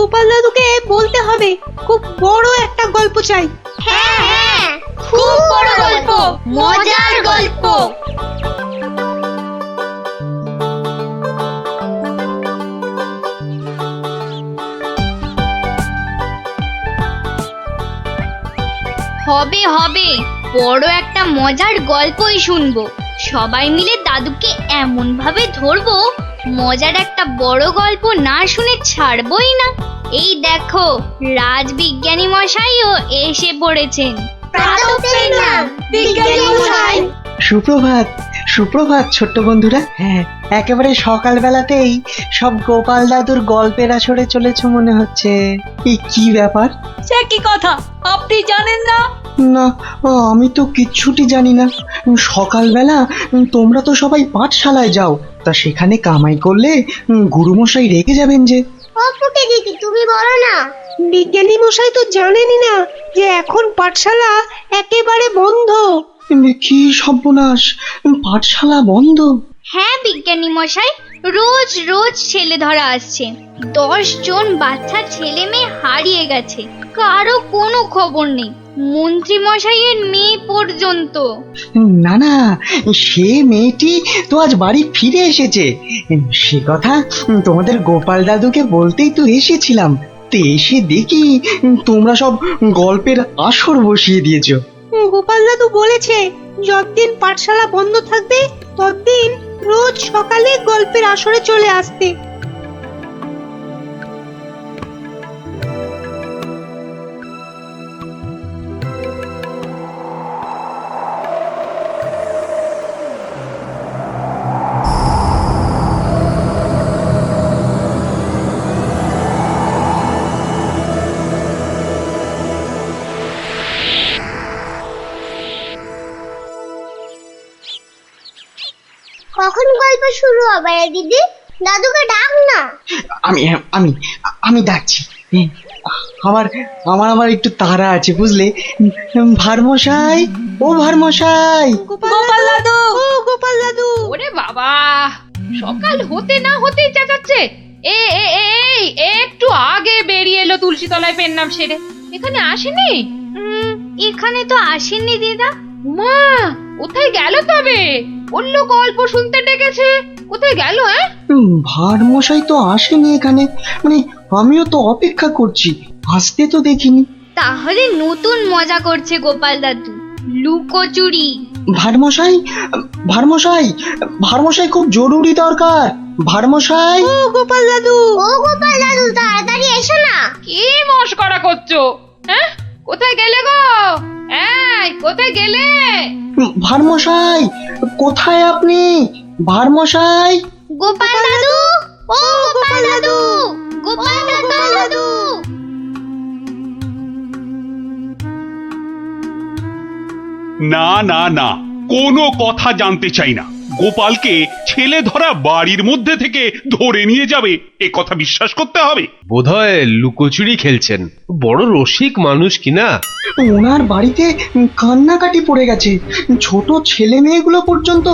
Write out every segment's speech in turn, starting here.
গোপাল দাদুকে বলতে হবে খুব বড় একটা গল্প চাই। হ্যাঁ হ্যাঁ, খুব বড় গল্প, মজার গল্প। হবে হবে, বড় একটা মজার গল্পই শুনবো। সবাই মিলে দাদুকে এমন ভাবে ধরবো, মজার একটা বড় গল্প না শুনে ছাড়বই না। এই দেখো, রাজবিজ্ঞানী মশাইও এসে পড়েছেন। সুপ্রভাত, সুপ্রভাত ছোট্ট বন্ধুরা। হ্যাঁ, একেবারে সকালবেলাতেই সব গোপাল দাদুর গল্পের আসরে চলেছে মনে হচ্ছে। এই কি ব্যাপার? সে কি কথা, আপনি জানেন না? না, আমি তো কিচ্ছুটি জানি না। সকালবেলা তোমরা তো সবাই পাঠশালায় যাও, তা সেখানে কামাই করলে গুরুমশাই রেগে যাবেন যে। অপুকে দিদি, তুমি বলো না। বিজ্ঞানী মশাই তো জানেনই না যে এখন পাঠশালা একেবারে বন্ধ। কি সর্বনাশ, পাঠশালা বন্ধ? হ্যাঁ বিজ্ঞানী মশাই, রোজ রোজ ছেলে ধরা আসছে। 10 জন বাচ্চা ছেলে মেয়ে হারিয়ে গেছে, কারো কোনো খবর নেই, মন্ত্রী মশাইয়ের মেয়ে পর্যন্ত। না না, সে মেয়েটি তো আজ বাড়ি ফিরে এসেছে। সে কথা তোমাদের গোপাল দাদুকে বলতেই তো এসেছিলাম। তো এসে দেখি তোমরা সব গল্পের আসর বসিয়ে দিয়েছো। গোপাল দাদু বলেছে যতদিন পাঠশালা বন্ধ থাকবে ততদিন রোজ সকালে গল্পের আসরে চলে আসতে। কখন গল্প শুরু হবে দিদি? দাদুকে ডাক না। আমি আমি আমি ডাকছি। আমার আমার আমার একটু তাড়া আছে বুঝলে। ভারমশাই, ও ভারমশাই। গোপাল দাদু, ও গোপাল দাদু। ওরে বাবা, সকাল হতে না হতেই চেঁচাচ্ছে। এ এ এ এই, একটু আগে বেরিয়ে এলো তুলসী তলায় পেন নাম সেরে। এখানে আসেনি? এখানে তো আসেননি দিদা। মা, কোথায় গেল তবে? অন্য গল্প শুনতে ডেকেছে, কোথায় গেল? ভারমশাই তো আসেনি এখানে, মানে আমিও তো অপেক্ষা করছি, আসতে তো দেখিনি। তাহলে নতুন মজা করছে গোপাল দাদু, লুকোচুরি। ভারমশাই, ভারমশাই, ভারমশাই খুব জরুরি দরকার। ভারমশাই, ও গোপাল দাদু, ও গোপাল দাদু, তাড়াতাড়ি এসো না। কি মস্করা করছো? হ্যাঁ, কোথায় গেলে গো? এই, কোথায় গেলে? ভারমশাই, কোথায় আপনি? ভারমশাই, গোপাল দাদু, ও গোপাল দাদু, গোপাল দাদু। না না না, কোনো কথা জানতে চাই না। গোপালকে ছেলে ধরা বাড়ির মধ্যে থেকে ধরে নিয়ে যাবে, এ কথা বিশ্বাস করতে হবে? বোধহয় লুকোচুরি খেলছেন, বড় রসিক মানুষ কিনা। ওনার বাড়িতে কান্নাকাটি পড়ে গেছে, ছোট ছেলে মেয়েগুলো পর্যন্ত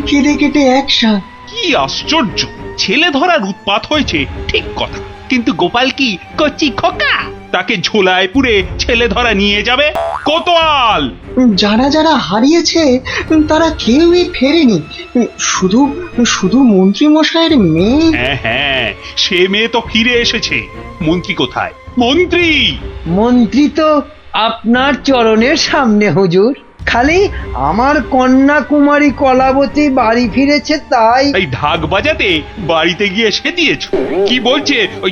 কেঁদে কেটে একসা। কি আশ্চর্য! ছেলে ধরার উৎপাত হয়েছে ঠিক কথা, কিন্তু গোপাল কি কচি খোকা? তাকে ঝোলায় পুরে ছেলে ধরা নিয়ে যাবে? কোতোয়াল! যারা যারা হারিয়েছে তারা কেউই ফেরেনি, শুধু শুধু মন্ত্রী মশাইয়ের মেয়ে। হ্যাঁ হ্যাঁ, সে মেয়ে তো ফিরে এসেছে। মন্ত্রী কোথায়? মন্ত্রী! মন্ত্রী তো আপনার চরণের সামনে হুজুর। খালি আমার কন্যা কুমারী কলাবতী বাড়ি ফিরেছে তাই। এই ঢাক বাজাতে বাড়িতে গিয়ে সেদিয়েছ? কি বলছে ওই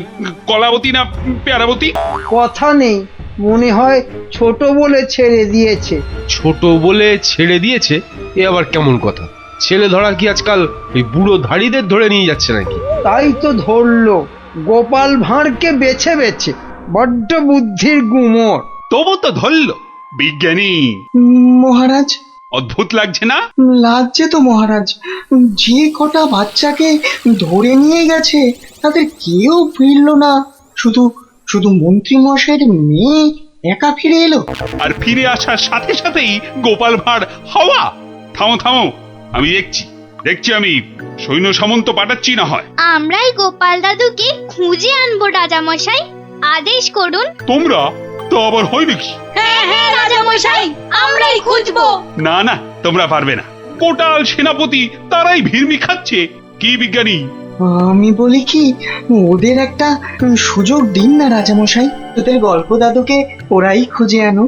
কলাবতী না পেয়ারাবতী? কথা নেই, মনে হয় ছোট বলে ছেড়ে দিয়েছে। ছোট বলে ছেড়ে দিয়েছে? এ আবার কেমন কথা? ছেলে ধরা কি আজকাল ওই বুড়ো ধাড়িদের ধরে নিয়ে যাচ্ছে নাকি? তাই তো ধরলো গোপাল ভাঁড়কে বেছে বেছে। বড্ড বুদ্ধির গুমর। তবু তো ধরল। বিজ্ঞানী মহারাজ, অদ্ভুত লাগছে না? লাগছে তো মহারাজ। যে কটা বাচ্চাকে ধরে নিয়ে গেছে তাদের কেউ ফিরলো না, শুধু শুধু মন্ত্রী মশাইয়ের মেয়ে একা ফিরে এলো। আর ফিরে আসার সাথে সাথেই গোপাল ভাঁড় হাওয়া। থামো থামো, আমি দেখছি দেখছি, আমি সৈন্য সামন্ত পাঠাচ্ছি না হয়। আমরাই গোপাল দাদুকে খুঁজে আনবো রাজা মশাই। আদেশ করুন। তোমরা তো আবার হয় নাকি? হ্যাঁ হ্যাঁ রাজা মশাই, আমরাই খুঁজবো। না না, তোমরা পারবে না। কোটাল সেনাপতি তারাই ভিড়মি খাচ্ছে। কি বিজ্ঞানী? আমি বলি কি, ওদের একটা সুযোগ দিন না রাজামশাই, তোদের গল্প দাদুকে ওরাই খুঁজে আনো।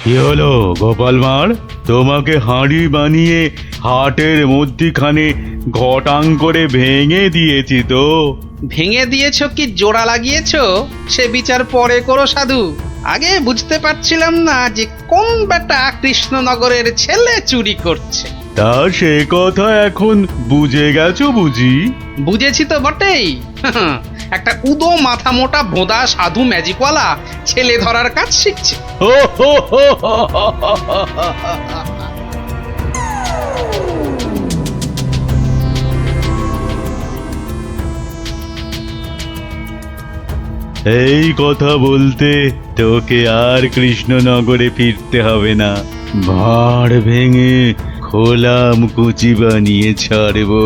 কি হলো গোপাল ভাঁড়, তোমাকে হাঁড়ি বানিয়ে হাটের মধ্যিখানে ঘটাং করে ভেঙে দিয়েছি তো। ভেঙে দিয়েছো কি জোড়া লাগিয়েছো সে বিচার পরে করো সাধু। আগে বুঝতে পারছিলাম না যে কোন বেটা কৃষ্ণনগরের ছেলে চুরি করছে। তা সে কথা এখন বুঝে গেছো বুঝি? বুঝেছি তো বটেই। একটা উদো মাথা মোটা ভোঁদা সাধু ম্যাজিকওয়ালা ছেলে ধরার কাজ শিখছে। হো হো হো হো হো হো হো। এই কথা বলতে তোকে আর কৃষ্ণনগরে ফিরতে হবে না। ভাঁড় ভেঙে খোলাম কুচি বানিয়ে ছাড়বো।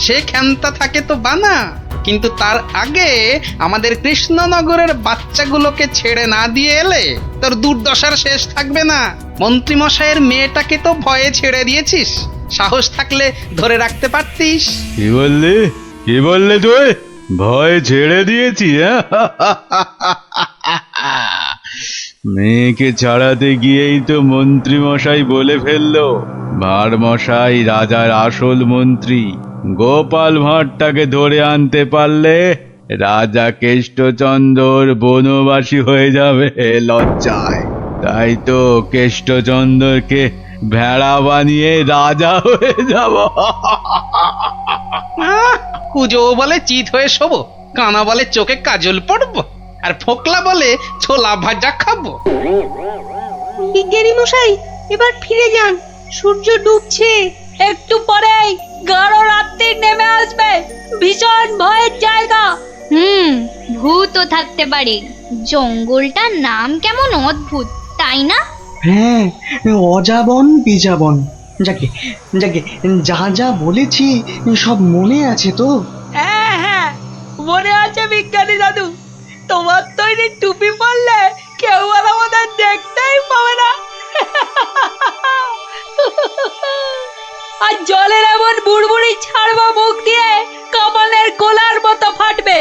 সে ক্ষমতা থাকে তো বানা, কিন্তু তার আগে আমাদের কৃষ্ণনগরের বাচ্চাগুলোকে ছেড়ে না দিয়ে এলে তোর দুর্দশার শেষ থাকবে না। মন্ত্রীমশাইয়ের মেয়েটাকে তো ভয়ে ছেড়ে দিয়েছিস, সাহস থাকলে ধরে রাখতে পারতিস। কি বললে, কি বললে তুই? ভয় ছেড়ে দিয়েছি? মেয়েকে ছাড়াতে গিয়েই তো মন্ত্রী মশাই বলে ফেললো ভাঁড় মশাই রাজার আসল মন্ত্রী। গোপাল ভাঁড়টাকে ধরে আনতে পারলে রাজা কেষ্টচন্দ্র বনবাসী হয়ে যাবে লজ্জায়। তাই তো কেষ্টচন্দ্রকে ভেড়া বানিয়ে রাজা হয়ে যাব। কুজো বলে চিত হয়ে শোবো, কানা বলে চোখে কাজল পড়বো, আর ফোকলা বলে ছোলা ভাজা খাবো। বিজ্ঞানী মশাই, এবার ফিরে যান, সূর্য ডুবছে। একটু পরেই গাঢ় রাত্রি নেমে আসবে, ভীষণ ভয়ের জায়গা। ভূতও থাকতে পারে। জঙ্গলটার নাম কেমন অদ্ভুত, তাই না? হ্যাঁ, অজাবন বিজাবন। যাকে যাকে যা যা বলেছি সব মনে আছে তো? হ্যাঁ হ্যাঁ মনে আছে বিজ্ঞানী দাদু, তোমার তৈরি টুপি পরলে কেউ আর আমাদের দেখতেই পাবে না। আর জলের এমন বুড়বুড়ি ছাড়বো মুখ দিয়ে, কামানের গোলার মতো ফাটবে।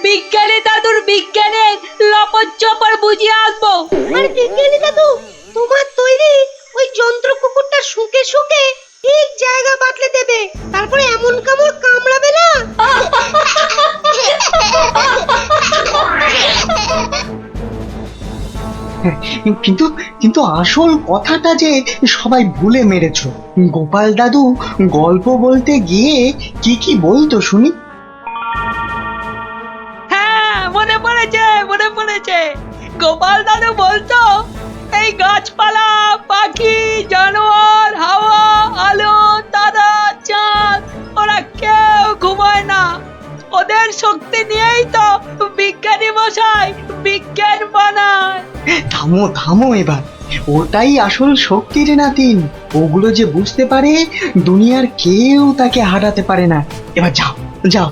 বিজ্ঞানী দাদুর বিজ্ঞানের লপট চপর বুঝিয়ে আসবো। আর বিজ্ঞানী দাদু, তোমার তৈরি ওই যন্ত্র কুকুরটা শুকে শুকে ঠিক জায়গা বাতলে দেবে, তারপরে এমন কামড় কামড়াবে না। কিন্তু কিন্তু আসল কথাটা যে সবাই ভুলে মেরেছো। গোপাল দাদু গল্প বলতে গিয়ে কি কি বলতো শুনি? হ্যাঁ মনে পড়েছে, মনে পড়েছে। গোপাল দাদু বলতো এই গাছপালা, পাখি, জানোয়ার, হাওয়া, আলো, তারা, চাঁদ, ওরা কেউ ঘুমায় না। ওদের শক্তি নিয়েই তো বিজ্ঞানী মশাই বিজ্ঞান বানায়। থামো থামো এবার, ওটাই আসল শক্তির নাতিন। ওগুলো যে বুঝতে পারে দুনিয়ার কেউ তাকে হারাতে পারে না। এবার যাও যাও,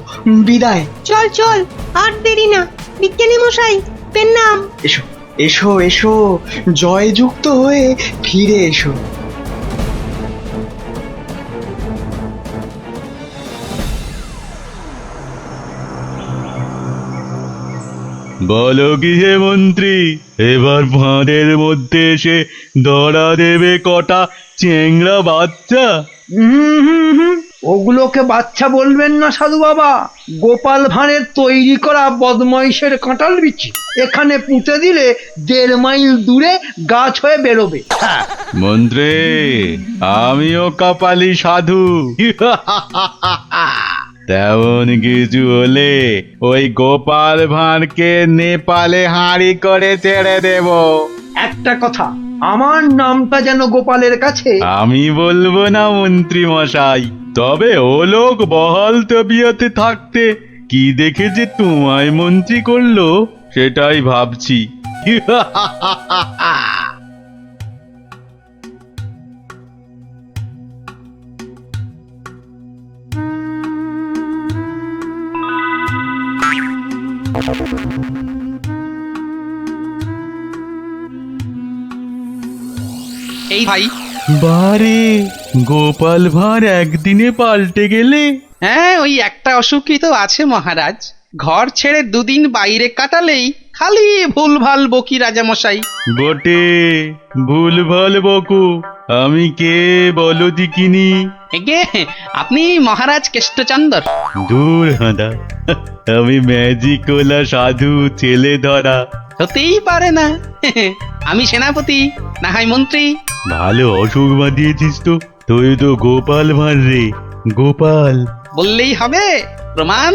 বিদায়। চল চল, আর দেরি না। বিজ্ঞানী মশাই, পেন নাম। এসো এসো এসো, জয়যুক্ত হয়ে ফিরে এসো। বলো কি হে মন্ত্রী, এবার ভাঁড়ের মধ্যে এসে ধরা দেবে কটা চেংড়া বাচ্চা? ওগুলোকে বাচ্চা বলবেন না সাধু বাবা, গোপাল ভাঁড়ের তৈরি করা বদমাইশের কাঁঠাল বিচি। এখানে পুঁতে দিলে 1.5 মাইল দূরে গাছ হয়ে বেরোবে। মন্ত্রী, আমিও কপালি সাধু। তেমন কিছু হলে ওই গোপাল ভাঁড়কে নেপালে হাঁড়ি করে ছেড়ে দেব। একটা কথা, আমার নামটা যেন গোপালের কাছে। আমি বলবো না মন্ত্রী মশাই, তবে ও লোক বহাল তবিয়তে থাকতে কি দেখে যে তোমায় মন্ত্রী করলো সেটাই ভাবছি। এই ভাই, বারে গোপাল ভাঁড় একদিনে পাল্টে গেলে। হ্যাঁ ওই একটা অসুখই তো আছে মহারাজ। ঘর ছেড়ে দুদিন বাইরে কাটালেই খালি ভুলভাল বকি রাজামশাই। বটে, ভুলভাল বকো। আমি কে বলো দিকিনি? এগে আপনি মহারাজ কেষ্টচন্দর। দূর হাঁদা, আমি ম্যাজিকওয়ালা সাধু ছেলে ধরা। হতেই পারে না। আমি সেনাপতি, না হয় মন্ত্রী। ভালো অসুখ বাঁধিয়েছিস তো। তুই তো গোপাল ভাঁড় রে, গোপাল। বললেই হবে? প্রমাণ?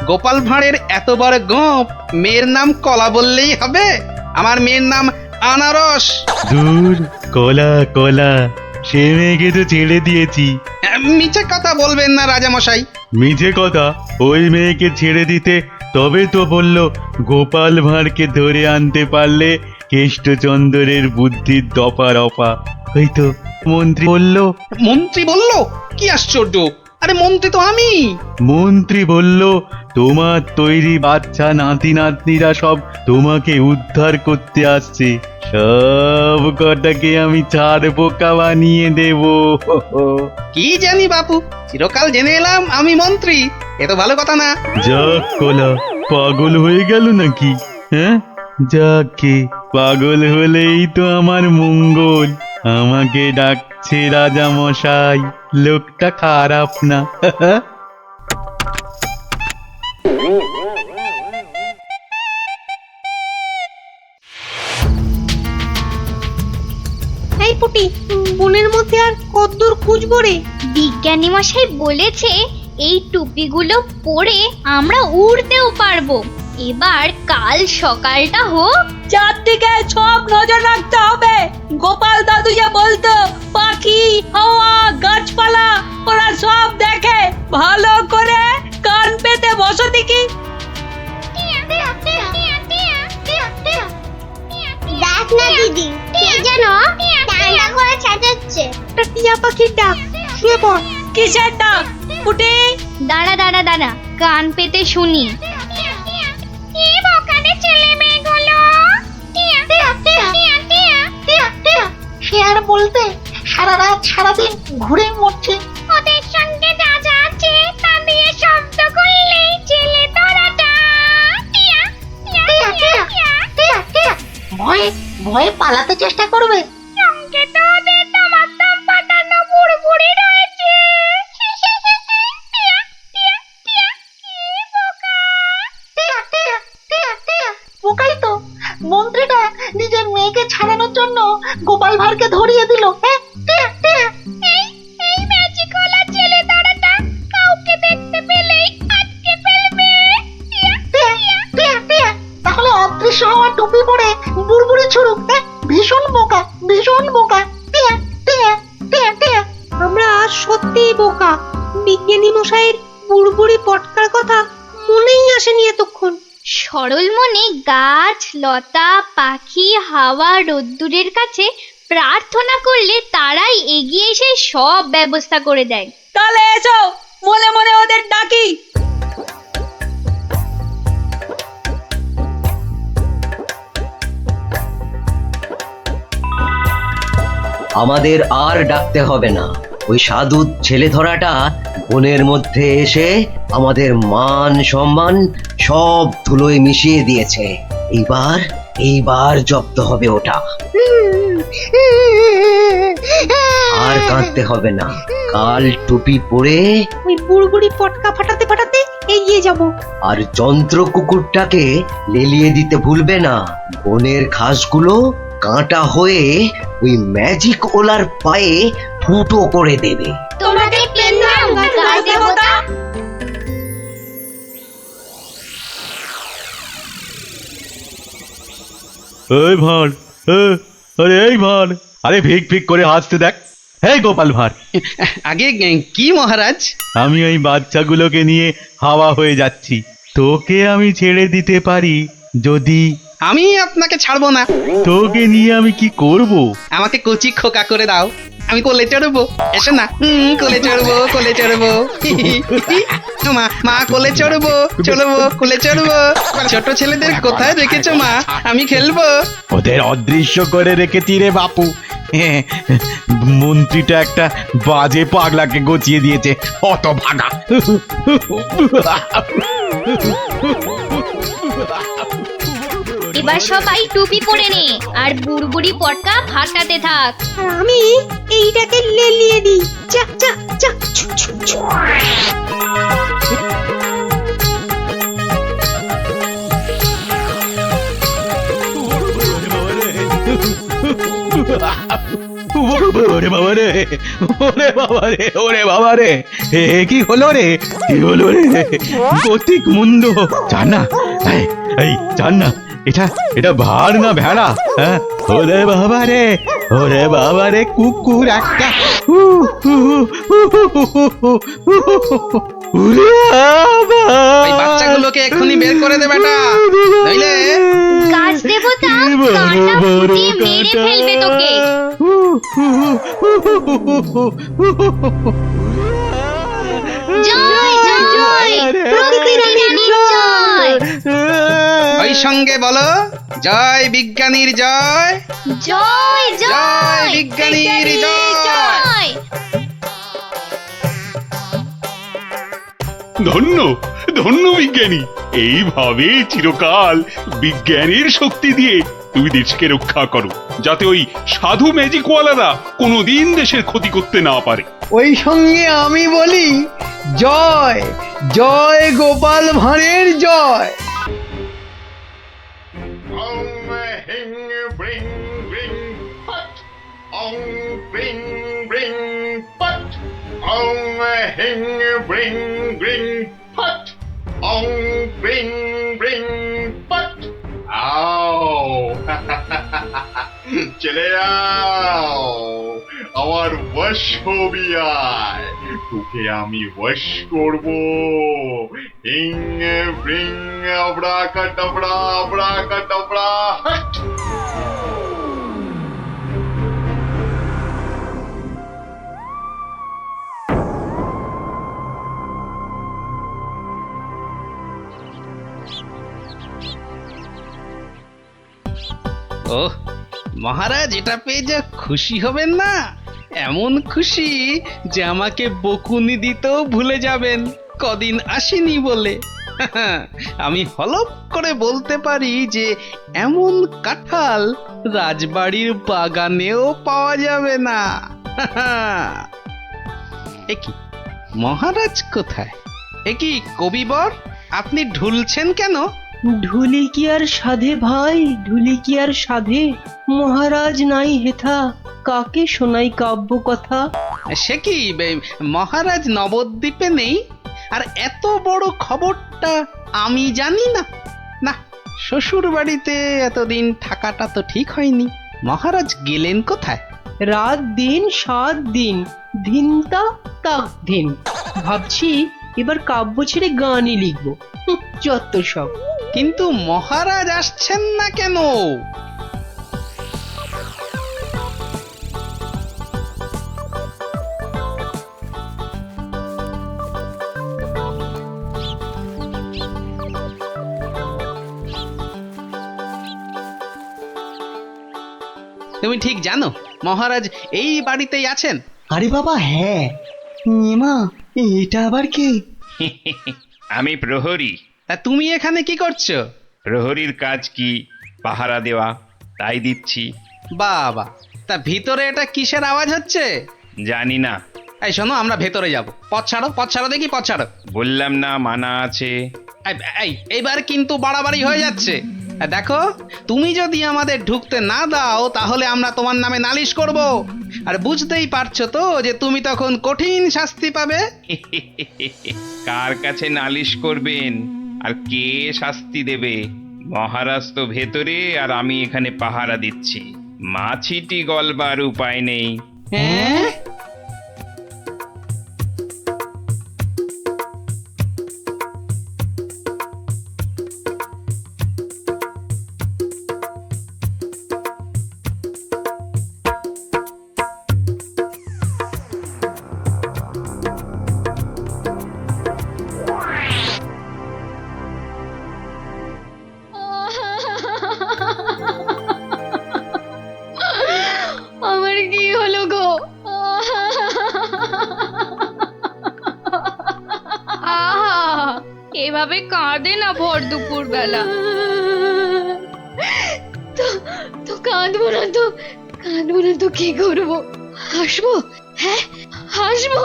গোপাল ভাঁড়ের এত বড় গোপ, মেয়ের নাম কলা বললেই হবে? আমার মেয়ের নাম আনারস। দূর, কলা কলা, সে মেয়েকে তো ছেড়ে দিয়েছি। মিছে কথা বলবেন না রাজামশাই। মিছে কথা? ওই মেয়েকে ছেড়ে দিতে তবে তো বলল গোপাল ভাঁড়কে ধরে আনতে পারলে কেষ্টচন্দ্রের বুদ্ধির দফা রফা। ওই তো মন্ত্রী বলল। মন্ত্রী বলল? কি আশ্চর্য! আরে মন্ত্রী তো আমি। মন্ত্রী বলল তোমার তৈরি বাচ্চা নাতি নাতনিরা সব তোমাকে উদ্ধার করতে আসছে, সব কটাকে আমি ছাড় বোকা বানিয়ে দেব। কি জানি বাপু, চিরকাল জেনে এলাম আমি মন্ত্রী। এ তো ভালো কথা না। যাক কলা, পাগল হয়ে গেল নাকি? হ্যাঁ, যাকে পাগল হলেই তো আমার মঙ্গল। আমাকে ডাকছে রাজা মশাই, লোকটা খারাপ না। এই পুটি, বনের মধ্যে আর কতদূর খুঁজবো রে? বিজ্ঞানী মশাই বলেছে এই টুপিগুলো পরে আমরা উড়তেও পারবো। এবার কাল সকালটা হোক। চারদিকে সব নজর রাখতে হবে। গোপাল দাদু যে বলতো পাখি, হাওয়া, গাছপালা ওরা সব দেখে। ভালো করে কান পেতে বসো দেখি। দেখ না দিদি, কে যেন ডান্ডা করে চেঁচাচ্ছে। একটা টিয়া পাখির ডাক। শুয়ে পড়। কিসের ডাক পুটি? দাঁড়া দাঁড়া দাঁড়া, কান পেতে শুনি। সে আর বলতে, সারা রাত সারাদিন ঘুরে মরছে। ওদের সঙ্গে যা যা আছে তা দিয়ে শব্দ করলেই ছেলে ধরাটা। ভয়ে ভয়ে পালাতে চেষ্টা করবে। সঙ্গে তো ওদের তোমার দম পাঠানো বুড়বুড়ি রয়েছে। বোকাই তো, মন্ত্রীটা নিজের মেয়েকে ছাড়ানোর জন্য গোপাল ভাঁড়কে ধরিয়ে দিল। এই ম্যাজিকওয়ালা ছেলে ধরাটা কাউকে দেখতে পেলেই আটকে ফেলবে। তাহলে অদৃশ্য হওয়া টুপি পরে বুড়বুড়ি ছুড়ুক। ভীষণ বোকা, ভীষণ বোকা। আমরা সত্যিই বোকা। বিজ্ঞানী মশাইয়ের বুড়বুড়ি পটকার কথা মনেই আসেনি এতক্ষণ। সরল মনে গাছ, লতা, পাখি, হাওয়া, রোদ্দুরের কাছে প্রার্থনা করলে তারাই এগিয়ে এসে সব ব্যবস্থা করে দেয়। তাহলে এসো, মনে মনে ওদের ডাকি। আমাদের আর ডাকতে হবে না। ওই সাধু ছেলে ধরাটা বনের মধ্যে এসে আমাদের মান সম্মান সব ধুলোয় মিশিয়ে দিয়েছে। এইবার জব্দ হবে ওটা। আর কাঁদতে হবে না। কাল টুপি পরে ওই বুড়বুড়ি পটকা ফাটাতে ফাটাতে এগিয়ে যাব। আর যন্ত্র কুকুরটাকে লেলিয়ে দিতে ভুলবে না। বনের ঘাসগুলো কাঁটা হয়ে ওই ম্যাজিক ওলার পায়ে ফুটো করে দেবে। তোমাকে পেলাম গাছ দেবতা। এই ভাঁড়, আরে এই ভাঁড়, আরে ভিক ভিক করে হাসতে দেখ। হে গোপাল ভাঁড়, আগে কি মহারাজ? আমি ওই বাচ্চাগুলোকে নিয়ে হাওয়া হয়ে যাচ্ছি। তোকে আমি ছেড়ে দিতে পারি যদি। আমি আপনাকে ছাড়বো না। তোকে নিয়ে আমি কি করব? আমাকে কচি খোকা করে দাও। আমি কোলে চড়বো, এসো না। কোলে চড়বো, কোলে চড়বো। মা, মা কোলে চড়বো, চড়বো, কোলে চড়বো। ছোট ছেলেদের কোথায় রেখেছো মা? আমি খেলবো। ওদের অদৃশ্য করে রেখেছি রে বাপু। মন্ত্রীটা একটা বাজে পাগলাকে গচিয়ে দিয়েছে, অত ভাগা। এবার সবাই টুপি পরে নে আর বুড়বুড়ি পটকা ফাটাতে থাক। আর আমি এইটাকে লেলিয়ে দিই। যা যা যা ছু, ছু, ছু। ওরে বাবা রে, ওরে বাবা রে, ওরে বাবা রে, কি হলো রে, কি হলো রে? গতিক মুন্ড, জান না, এই জান না, এটা ভার না ভেড়া? হ্যাঁ, ওরে বাবা রে, ওরে বাবা রে, কুকুর একটা। ওই বাচ্চাগুলোকে এক্ষুনি বের করে দে বেটা, নইলে গাছ দেবতা কাঁটা ফুটিয়ে মেরে ফেলবে তোকে। জয় জয় প্রকৃতি রানীর জয়। ওই সঙ্গে বলো, জয় বিজ্ঞানীর জয়, জয় জয় জয় বিজ্ঞানীর জয়। ধন্য ধন্য বিজ্ঞানী, এইভাবে চিরকাল বিজ্ঞানের শক্তি দিয়ে তুমি দেশকে রক্ষা করো, যাতে ওই সাধু ম্যাজিকওয়ালারা কোনোদিন দেশের ক্ষতি করতে না পারে। ওই সঙ্গে আমি বলি, জয় জয় গোপাল ভাঁড়ের জয়। চলে যাও, আমার বশ হবি আয়, তোকে আমি বশ করব। হিং ব্রিং আবড়া কাটাবড়া, আবড়া কাটাবড়া, হাট। ওহ, মহারাজ এটা পেয়ে যা খুশি হবেন না, এমন খুশি যে আমাকে বকুনি দিতেও ভুলে যাবেন কদিন আসেনি বলে। আমি হলপ করে বলতে পারি যে এমন কাঁঠাল রাজবাড়ির বাগানেও পাওয়া যাবে না। একি মহারাজ কোথায়? একি কবিবর, আপনি ঢুলছেন কেন? ঢুলি কি আর সাধে ভাই, ঢুলি কি আর সাধে? মহারাজ নাই হেথা, কাকে শোনাই কাব্য কথা? সে কি, মহারাজ নবদ্বীপে নেই আর এত বড় খবরটা আমি জানি না? না, শ্বশুর বাড়িতে এতদিন থাকাটা তো ঠিক হয়নি। মহারাজ গেলেন কোথায়? রাত দিন 7 দিন, ধিনতা তাক ধিন। ভাবছি এবার কাব্য ছেড়ে গানই লিখবো। যত সব। কিন্তু মহারাজ আসছেন না কেন? তুমি ঠিক জানো মহারাজ এই বাড়িতেই আছেন? আরে বাবা হ্যাঁ, এমা এটা আবার কে? আমি প্রহরী। তা তুমি এখানে কি করছো? প্রহরীর কাজ কি? পাহারা দেওয়া, তাই দিচ্ছি। বাবা, তা ভিতরে এটা কিসের আওয়াজ হচ্ছে? জানি না। এই শোনো, আমরা ভেতরে যাব। পথ ছাড়ো, পথ ছাড়ো দেখি, পথ ছাড়ো। বললাম না মানা আছে। এইবার কিন্তু বাড়াবাড়ি হয়ে যাচ্ছে। দেখো, তুমি যদি আমাদের ঢুকতে না দাও তাহলে আমরা তোমার নামে নালিশ করব, আর বুঝতেই পারছো তো যে তুমি তখন কঠিন শাস্তি পাবে। কার কাছে নালিশ করবেন আর কে শাস্তি দেবে? মহারাজ তো ভেতরে আর আমি এখানে পাহারা দিচ্ছি, মাছিটি গলবার উপায় নেই। হ্যাঁ, এভাবে কাঁদে না ভর দুপুর বেলা। তো কাঁদবো না তো কি করবো? হাসবো? হ্যাঁ হাসবো।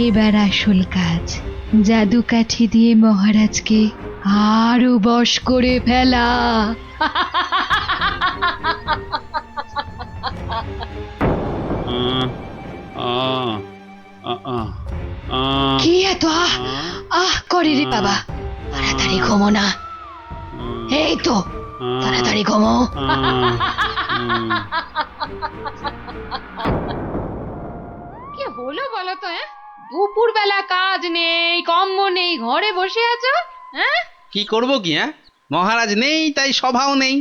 এবার আসল কাজ, জাদু কাঠি দিয়ে মহারাজকে আরো বশ করে ফেলা। কি এত আহ করে রে বাবা? তাড়াতাড়ি ঘুমো না। এই তো তাড়াতাড়ি ঘুমো। কি হলো বলো তো? দুপুর বেলা কাজ নেই, কম্ম নেই, ঘরে বসে আছো? হ্যাঁ, কি করব কি? মহারাজ নেই তাই সভাও নেই।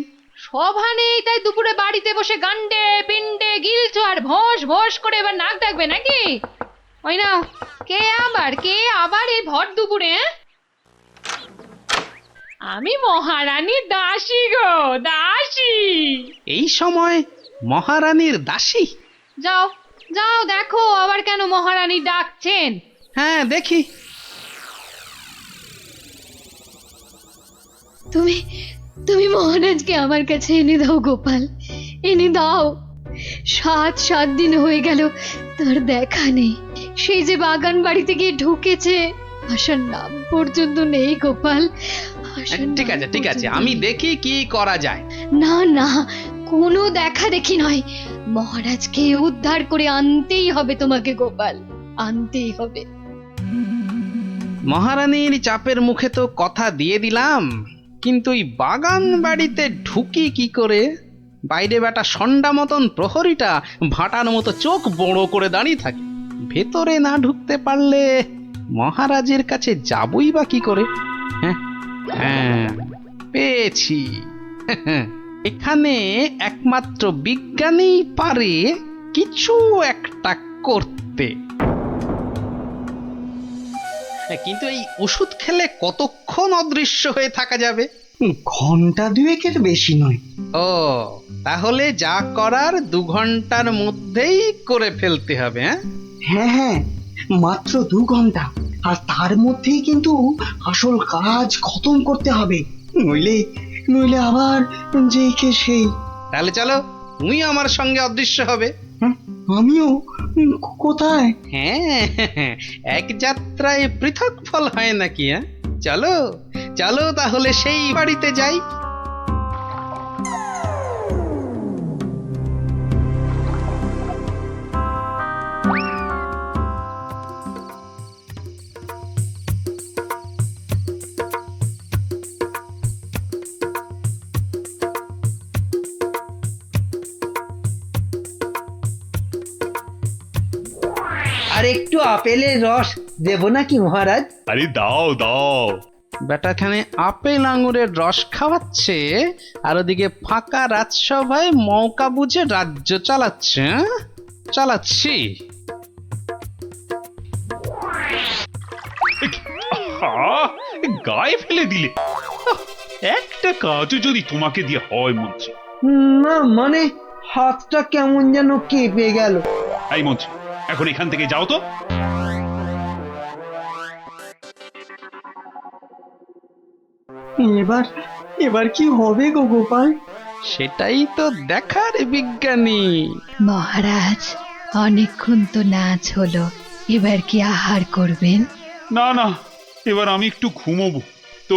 সভা নেই তাই দুপুরে বাড়িতে বসে গান্ডে পিন্ডে গিলছো আর ভোস ভোস করে এবার নাক ডাকবে নাকি? ওই না, কে আবার এই ভর দুপুরে? আমি মহারানীর দাসী গো, দাসী। এই সময় মহারানীর দাসী? যাও যাও দেখো আবার কেন মহারানী ডাকছেন। হ্যাঁ দেখি। তুমি মহারাজকে আমার কাছে এনে দাও গোপাল, এনে দাও। 7 দিন হয়ে গেল তার দেখা নেই। সেই যে বাগান বাড়িতে গিয়ে ঢুকেছে, আসার নাম পর্যন্ত নেই গোপাল। ঠিক আছে আমি দেখি কি করা যায়। না কোনো দেখা দেখি নয়, মহারাজকে উদ্ধার করে আনতেই হবে তোমাকে গোপাল, আনতেই হবে। মহারানীর চাপের মুখে তো কথা দিয়ে দিলাম, কিন্তু এই বাগান বাড়িতে ঢুকি কি করে? বাইরে বেটা সন্ডা মতন প্রহরীটা ভাটার মতো চোখ বড় করে দাঁড়িয়ে থাকে। ভেতরে না ঢুকতে পারলে মহারাজের কাছে যাবই বা কি করে? হ্যাঁ পেয়েছি। এখানে একমাত্র বিজ্ঞানীই পারে কিছু একটা করতে। কিন্তু এই ওষুধ খেলে কতক্ষণ অদৃশ্য হয়ে থাকা যাবে? ঘন্টা 2 বেশি নয়। ও তাহলে যা করার 2 ঘন্টার মধ্যেই করে ফেলতে হবে। হ্যাঁ মাত্র 2 ঘন্টা, আর তার মধ্যেই কিন্তু আসল কাজ খতম করতে হবে, নইলে আবার যেই কে সেই। তাহলে চলো, তুমি আমার সঙ্গে অদৃশ্য হবে। আমিও? কোথায়? হ্যাঁ, এক যাত্রায় পৃথক ফল হয় নাকি? চলো চলো তাহলে সেই বাড়িতে যাই। আর একটু আপেলের রস দেব নাকি মহারাজ? আরে দাও দাও। বেটাখানে আপেল আঙুরের রস খাওয়াচ্ছে, আর ওদিকে ফাঁকা রাজসভায় মৌকা বুঝে রাজ্য চালাচ্ছে। চালাচ্ছি। গায়ে ফেলে দিলে। একটা কাজও যদি তোমাকে দিয়ে হয় মন্ত্রী। না মানে হাতটা কেমন যেন কেঁপে গেল। এই মন্ত্রী, এখন এখান থেকে যাও তো। এবার কি হবে গো গোপাল? সেটাই তো দেখার বিজ্ঞানী। মহারাজ, অনেকক্ষণ তো নাচ হলো, এবার কি আহার করবেন? না এবার আমি একটু ঘুমোবো। তো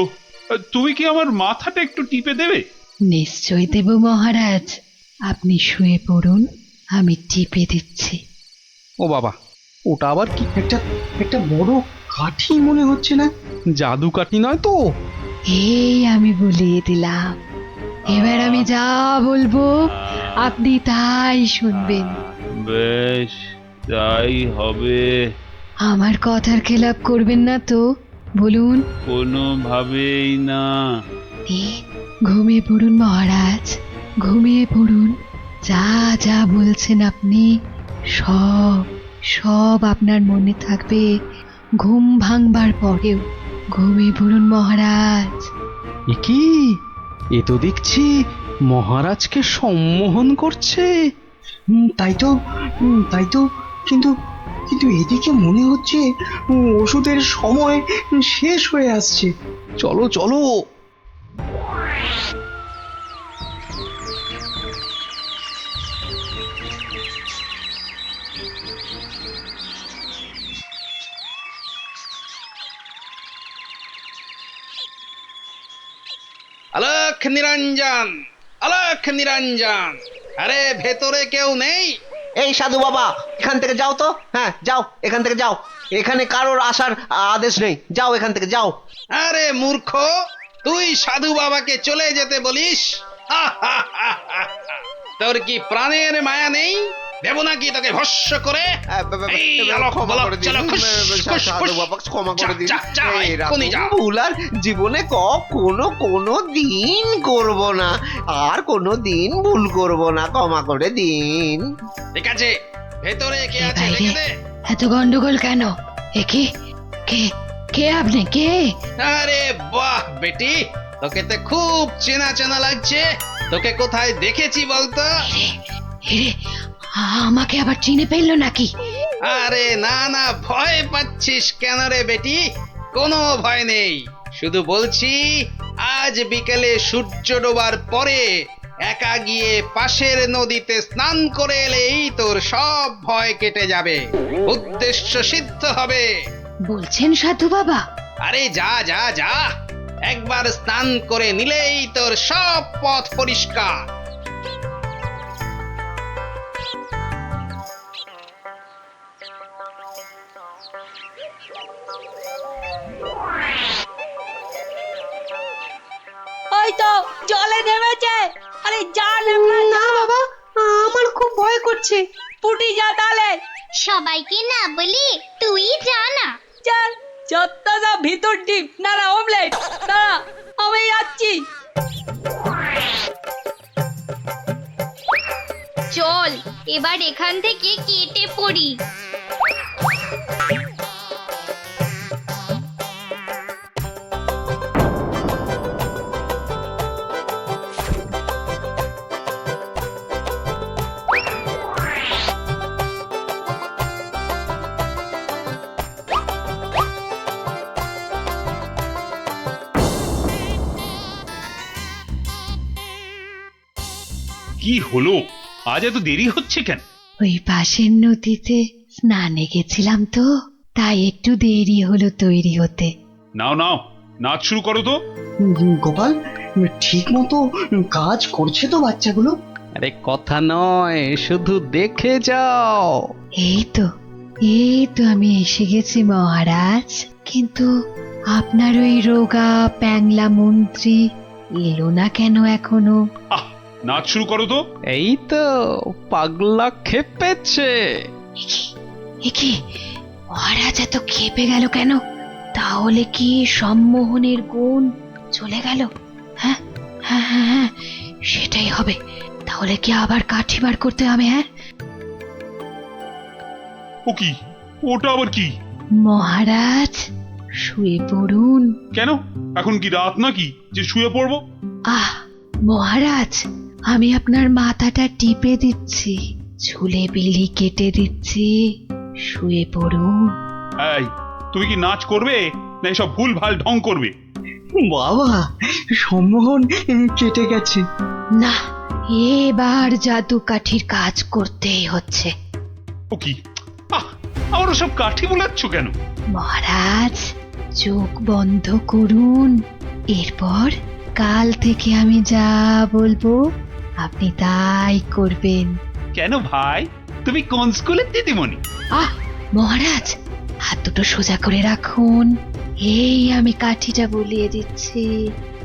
তুমি কি আমার মাথাটা একটু টিপে দেবে? নিশ্চয় দেব মহারাজ, আপনি শুয়ে পড়ুন, আমি টিপে দিচ্ছি। ও বাবা, ওটা আবার কি? একটা বড় কাঠি মনে হচ্ছে না? জাদু কাঠি নয় তো? এই আমি বলিয়ে দিলাম, এবার আমি যা বলবো আপনি তাই শুনবেন। বেশ, তাই হবে। আমার কথার খেলাপ করবেন না তো, বলুন। কোনোভাবেই না। ঘুমিয়ে পড়ুন মহারাজ, ঘুমিয়ে পড়ুন। যা যা বলছেন আপনি সব সব আপনার মনে থাকবে ঘুম ভাঙবার পরেও। ঘুমিয়ে পড়ুন মহারাজ। এ কি, এ তো দেখছি মহারাজকে সম্মোহন করছে। তাই তো, কিন্তু কিন্তু এদিকে মনে হচ্ছে ওষুধের সময় শেষ হয়ে আসছে। চলো চলো। আলোক নিরঞ্জন, আলোক নিরঞ্জন, আরে ভেতরে কেউ নেই? এই সাধু বাবা, এখান থেকে যাও তো। হ্যাঁ যাও, এখান থেকে যাও। এখানে কারোর আসার আদেশ নেই, যাও এখান থেকে যাও। আরে মূর্খ, তুই সাধু বাবাকে চলে যেতে বলিস? তোর কি প্রাণের মায়া নেই? দেব নাকি তোকে ভস্য করে? এই আলোক বলক, চলো, খুশ, খুশ, খুশ। ক্ষমা করে দিন। যা, যা, এক্ষুনি যা। ভুল আর জীবনে কোনো দিন করব না, আর কোনো দিন ভুল করব না, ক্ষমা করে দিন। ঠিক আছে, ভেতরে কে আছে বাইরে দেখে দে। এত গন্ডগোল কেন? এ কে কে কে আপনি কে? আরে বাহ বেটি, তোকে তো খুব চেনা চেনা লাগছে। তোকে কোথায় দেখেছি বলতো? এরে, আমাকে আবার চিনে ফেললো নাকি? আরে না না, ভয় পাচ্ছিস কেন রে বেটি? কোনো ভয় নেই, শুধু বলছি আজ বিকেলে সূর্য ডোবার পরে একা গিয়ে পাশের নদীতে স্নান করে এলেই তোর সব ভয় কেটে যাবে, উদ্দেশ্য সিদ্ধ হবে। বলছেন সাধু বাবা? আরে যা যা যা, একবার স্নান করে নিলেই তোর সব পথ পরিষ্কার। ওই তো জলে নেমেছে। আরে যা নেমলা না বাবা, আমার খুব ভয় করছে। পুটি যা তাহলে। সবাইকে না বলি তুই যা না। চল, যতটা যা ভিতর ডিপ না না অমলেট। দাঁড়া, আমি যাচ্ছি। চল এবার এখান থেকে কেটে পড়ি। কি হলো, আজ এত দেরি হচ্ছে কেন? ওই পাশের নদীতে স্নানে গেছিলাম তো, তাই একটু দেরি হলো তৈরি হতে। নাও নাও, নাচ শুরু করো তো। গোপাল, ঠিক মতো কাজ করছে তো বাচ্চাগুলো? আরে কথা নয়, শুধু দেখে যাও। এই তো আমি এসে গেছি মহারাজ, কিন্তু আপনার ওই রোগা প্যাংলা মন্ত্রী এলো না কেন এখনো? নাচ শুরু করো তো। এই তো পাগলা খেপেছে। কি মহারাজ এত খেপে গেল কেন? তাহলে কি সম্মোহনের গুণ চলে গেল? হ্যাঁ হ্যাঁ হ্যাঁ হ্যাঁ, সেটাই হবে। তাহলে কি আবার কাঠি বার করতে হবে? হ্যাঁ, ও কি, ওটা আবার কি? মহারাজ শুয়ে পড়ুন। কেন, এখন কি রাত নাকি যে শুয়ে পড়বো? মহারাজ, আমি আপনার মাথাটা টিপে দিচ্ছি, ঝুলে বিলি কেটে দিচ্ছি, শুয়ে পড়ুন। এই, তুমি কি নাচ করবে না এসব ভুল ভাল ঢং করবে? বাবা, সম্মোহন কেটে গেছে। না, এবার জাদু কাঠির কাজ করতেই হচ্ছে। ও কি, আমার সব কাঠি বোলাচ্ছ কেন? মহারাজ চোখ বন্ধ করুন, এরপর কাল থেকে আমি যা বলবো আপনি তাই করবেন। কেন ভাই, তুমি কোন স্কুলের দিদিমণি? মহারাজ হাত দুটো সোজা করে রাখুন, এই আমি কাঠিটা বুলিয়ে দিচ্ছি।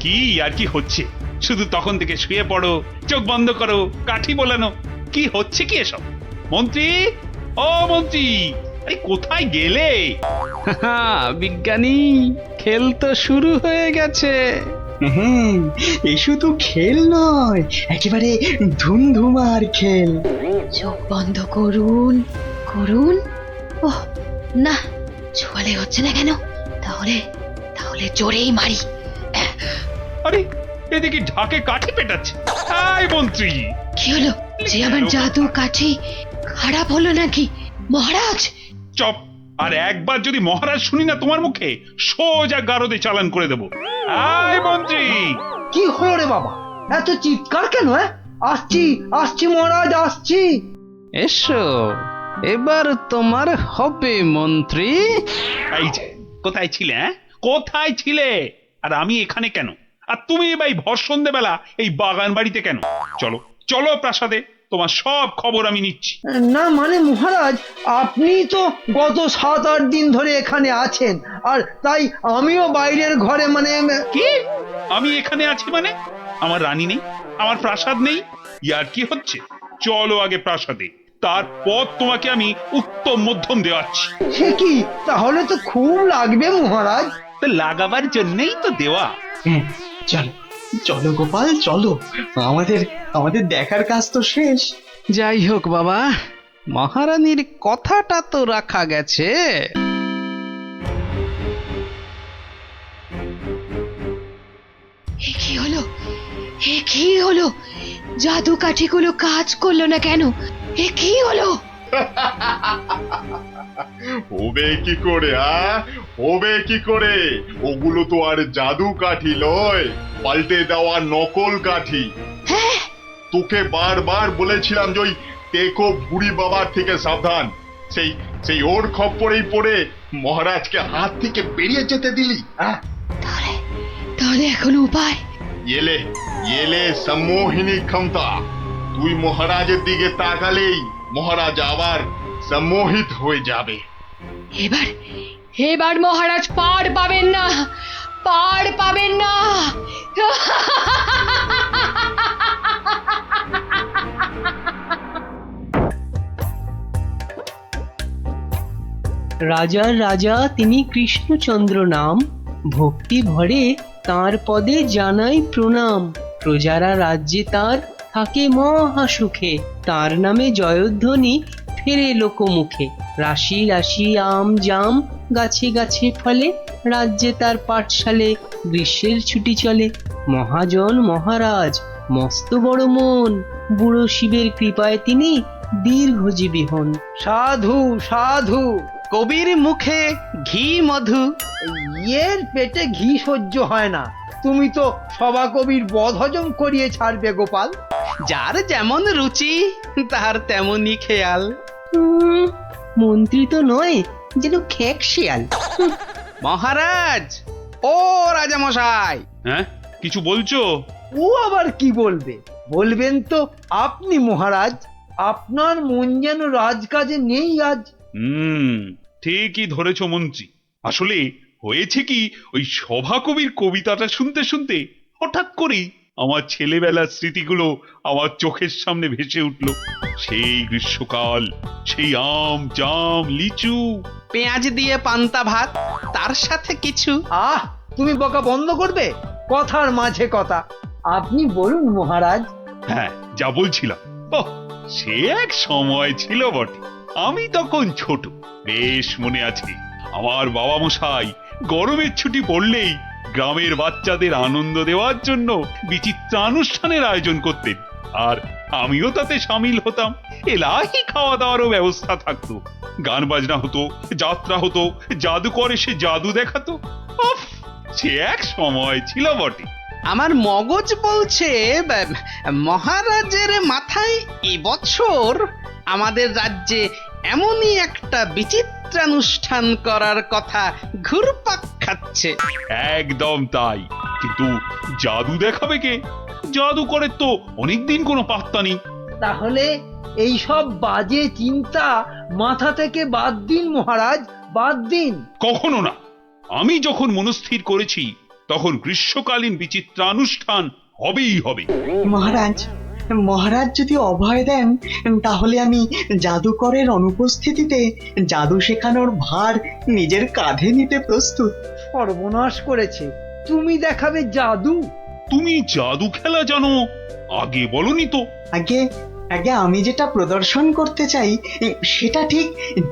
কি আর কি হচ্ছে? শুধু তখন থেকে শুয়ে পড়ো, চোখ বন্ধ করো, কাঠি বোলানো। কি হচ্ছে কি এসব? মন্ত্রী, ও মন্ত্রী, এই কোথায় গেলে? বিজ্ঞানী, খেল তো শুরু হয়ে গেছে। হুম, এই শুধু খেল নয়, একেবারে ধুমধুমার খেল। চোখ বন্ধ করুন, করুন। ওহ না, ছোয়ালে হচ্ছে না কেন? তাহলে তাহলে জোরেই মারি। আরে এদিকে ঢাকে কাঠি পেটাচ্ছে। হাই মন্ত্রী, কি হলো? যে আমার জাদু কাঠি খারাপ হলো নাকি মহারাজ? চপ! আর একবার যদি মহারাজ শুনি না তোমার মুখে, সোজা গারদে চালান করে দেবো। হাই মন্ত্রী! কি হলো রে বাবা, এত চিৎকার কেন? আসছি আসছি মহারাজ, আসছি। এসো, এবার তোমার হবে মন্ত্রী। এই যে, কোথায় ছিলে? কোথায় ছিলে? আর আমি এখানে কেন? আর তুমি ভাই ভর সন্ধ্যেবেলা এই বাগান বাড়িতে কেন? চলো চলো প্রাসাদে, তোমার সব খবর আমি নিচ্ছি। না মানে মহারাজ, আপনি তো গত 7-8 দিন ধরে এখানে আছেন, আর তাই আমিও বাইরের ঘরে মানে। কি? আমি এখানে আছি মানে? আমার রানী নেই? আমার প্রাসাদ নেই? ইয়ার কি হচ্ছে? চলো আগে প্রাসাদে, তারপর তোমাকে আমি উত্তম মধ্যম দেওয়াচ্ছি। সে কি? তাহলে তো খুব লাগবে মহারাজ। তো লাগাবার জন্যই তো দেওয়া। হ্যাঁ, চলো চলো গোপাল, চলো। আমাদের আমাদের দেখার কাজ তো শেষ। যাই হোক বাবা, মহারানীর কথাটা তো রাখা গেছে। এ কি হলো? এ কি হলো? জাদু কাঠিগুলো কাজ করলো না কেন? এ কি হলো? হবে কি করে? হবে কি করে? ওগুলো তো আর জাদু কাঠি লয়, পাল্টে দেওয়া নকল কাঠি। তোকে বারবার বলেছিলাম যে ওই টেকো বুড়ি বাবার থেকে সাবধান। সেই সেই ওর খপ্পরেই পড়ে মহারাজকে হাত থেকে বেরিয়ে যেতে দিলি। তাহলে এখন উপায়? এলে এলে সম্মোহিনী ক্ষমতা। তুই মহারাজের দিকে তাকালেই মহারাজ আবার সম্মোহিত হয়ে যাবে। এবার এবার মহারাজ পার পাবেন না, পার পাবেন না। রাজার রাজা তিনি কৃষ্ণচন্দ্র নাম, ভক্তি ভরে তাঁর পদে জানাই প্রণাম। প্রজারা রাজ্যে তার থাকে মহা সুখে, তার নামে জয়ধ্বনি ফেরে লোকমুখে। রাশি রাশি আম জাম গাছে গাছে ফলে, রাজ্যে তার পাঠশালে গ্রীষ্মের ছুটি চলে। মহাজন মহারাজ মস্ত বড় মন, বুড়ো শিবের কৃপায় তিনি দীর্ঘজীবী হন। সাধু সাধু, কবির মুখে ঘি মধু। এর পেটে ঘি সহ্য হয় না। তুমি তো সভা কবির বদ হজম করিয়ে ছাড়বে গোপাল। যার যেমন রুচি তার তেমনই খেয়াল। মন্ত্রী তো নয়, যেন খেক শিয়াল। মহারাজ, ও রাজামশাই। হ্যাঁ, কিছু বলছো? ও আবার কি বলবে? বলবেন তো আপনি মহারাজ। আপনার মন যেন রাজকাজে নেই আজ। ঠিকই ধরেছো মন্ত্রী। আসলে হয়েছে কি, ওই সভাকবির কবিতাটা শুনতে শুনতে হঠাৎ করেই আমার ছেলেবেলার স্মৃতিগুলো আমার চোখের সামনে ভেসে উঠল। সেই গ্রীষ্মকাল, সেই আম জাম লিচু, পেঁয়াজ দিয়ে পান্তা ভাত, তার সাথে কিছু। তুমি বকা বন্ধ করবে? কথার মাঝে কথা। আপনি বলুন মহারাজ। হ্যাঁ, যা বলছিলাম, সে এক সময় ছিল বটে। আমি তখন ছোট, বেশ মনে আছে। আমার বাবা মশাই গরমের ছুটি পড়লেই গ্রামের বাচ্চাদের আনন্দ দেওয়ার জন্য বিচিত্র অনুষ্ঠানের আয়োজন করতেন, আর আমিও তাতে সামিল হতাম। এলাহি খাওয়া দাওয়ারও ব্যবস্থা থাকতো, গান বাজনা হতো, যাত্রা হতো, জাদুকর এসে জাদু দেখাতো। সে এক সময় ছিল বটে। আমার মগজ বলছে মহারাজের মাথায় এবছর আমাদের রাজ্যে এমনই একটা বিচিত্রানুষ্ঠান করার কথা ঘুরপাক খাচ্ছে। একদম তাই, কিন্তু জাদু দেখাবে কে? জাদুকরের তো অনেকদিন কোনো পাত্তা নেই। তাহলে এই সব বাজে চিন্তা মাথা থেকে বাদ দিন মহারাজ, বাদ দিন। কখনো না, আমি যখন মনস্থির করেছি তখন গ্রীষ্মকালীন বিচিত্রানুষ্ঠান হবেই হবে। মহারাজ, মহারাজ যদি অভয় দেন তাহলে আমি জাদুকরের অনুপস্থিতিতে জাদু শেখানোর ভার নিজের কাঁধে নিতে প্রস্তুত। সর্বনাশ করেছে, তুমি দেখাবে জাদু? তুমি জাদু খেলা জানো? আগে বলনি তো। আগে আগে আমি যেটা প্রদর্শন করতে চাই সেটা ঠিক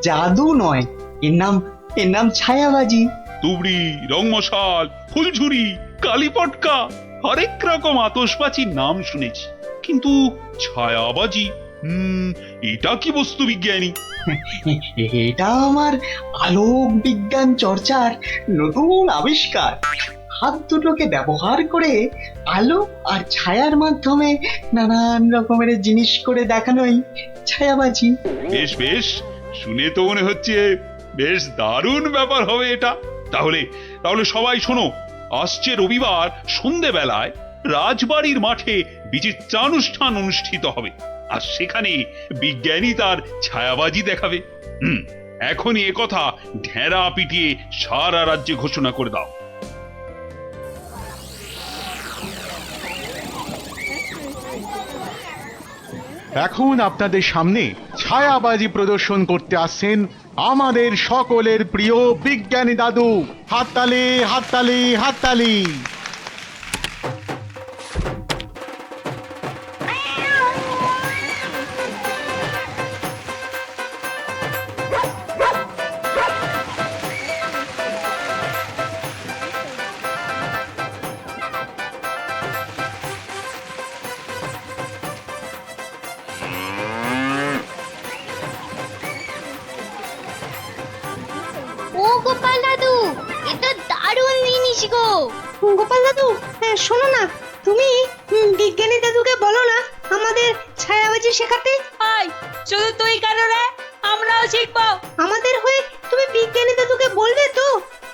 জাদু নয়, এর নাম ছায়াবাজি। তুবড়ি, রংমশাল, ফুলঝুরি, কালীপটকা, হরেক রকম আতশবাজির নাম শুনেছি, কিন্তু ছায়াবাজি এটা কি বস্তু বিজ্ঞানী? এটা আমার আলোক বিজ্ঞান চর্চার নতুন আবিষ্কার। হাত দুটোকে ব্যবহার করে আলো আর ছায়ার মাধ্যমে নানান রকমের জিনিস করে দেখানোই ছায়াবাজি। বেশ বেশ, শুনে তো মনে হচ্ছে বেশ দারুণ ব্যাপার হবে এটা। তাহলে তাহলে সবাই শোনো, আসছে রবিবার সন্ধেবেলায় রাজবাড়ির মাঠে বিচিত্রানুষ্ঠান অনুষ্ঠিত হবে, আর সেখানে বিজ্ঞানী তার ছায়াবাজি দেখাবে। এখনই এ কথা ঢেরা পিটিয়ে সারা রাজ্যে ঘোষণা করে দাও। এখন আপনাদের সামনে ছায়াবাজি প্রদর্শন করতে আসছেন আমাদের সকলের প্রিয় বিজ্ঞানী দাদু। হাততালি, হাততালি, হাততালি। ও গোপাল দাদু, এটা দারুণ জিনিস গো। গোপাল দাদু, শোনো না, তুমি বিজ্ঞানী দাদুকে বলো না আমাদের ছায়াবাজি শেখাতে। আয়, শুধু তুই কেন রে? আমরাও শিখবো। আমাদের হয়ে তুমি বিজ্ঞানী দাদুকে বলবে তো?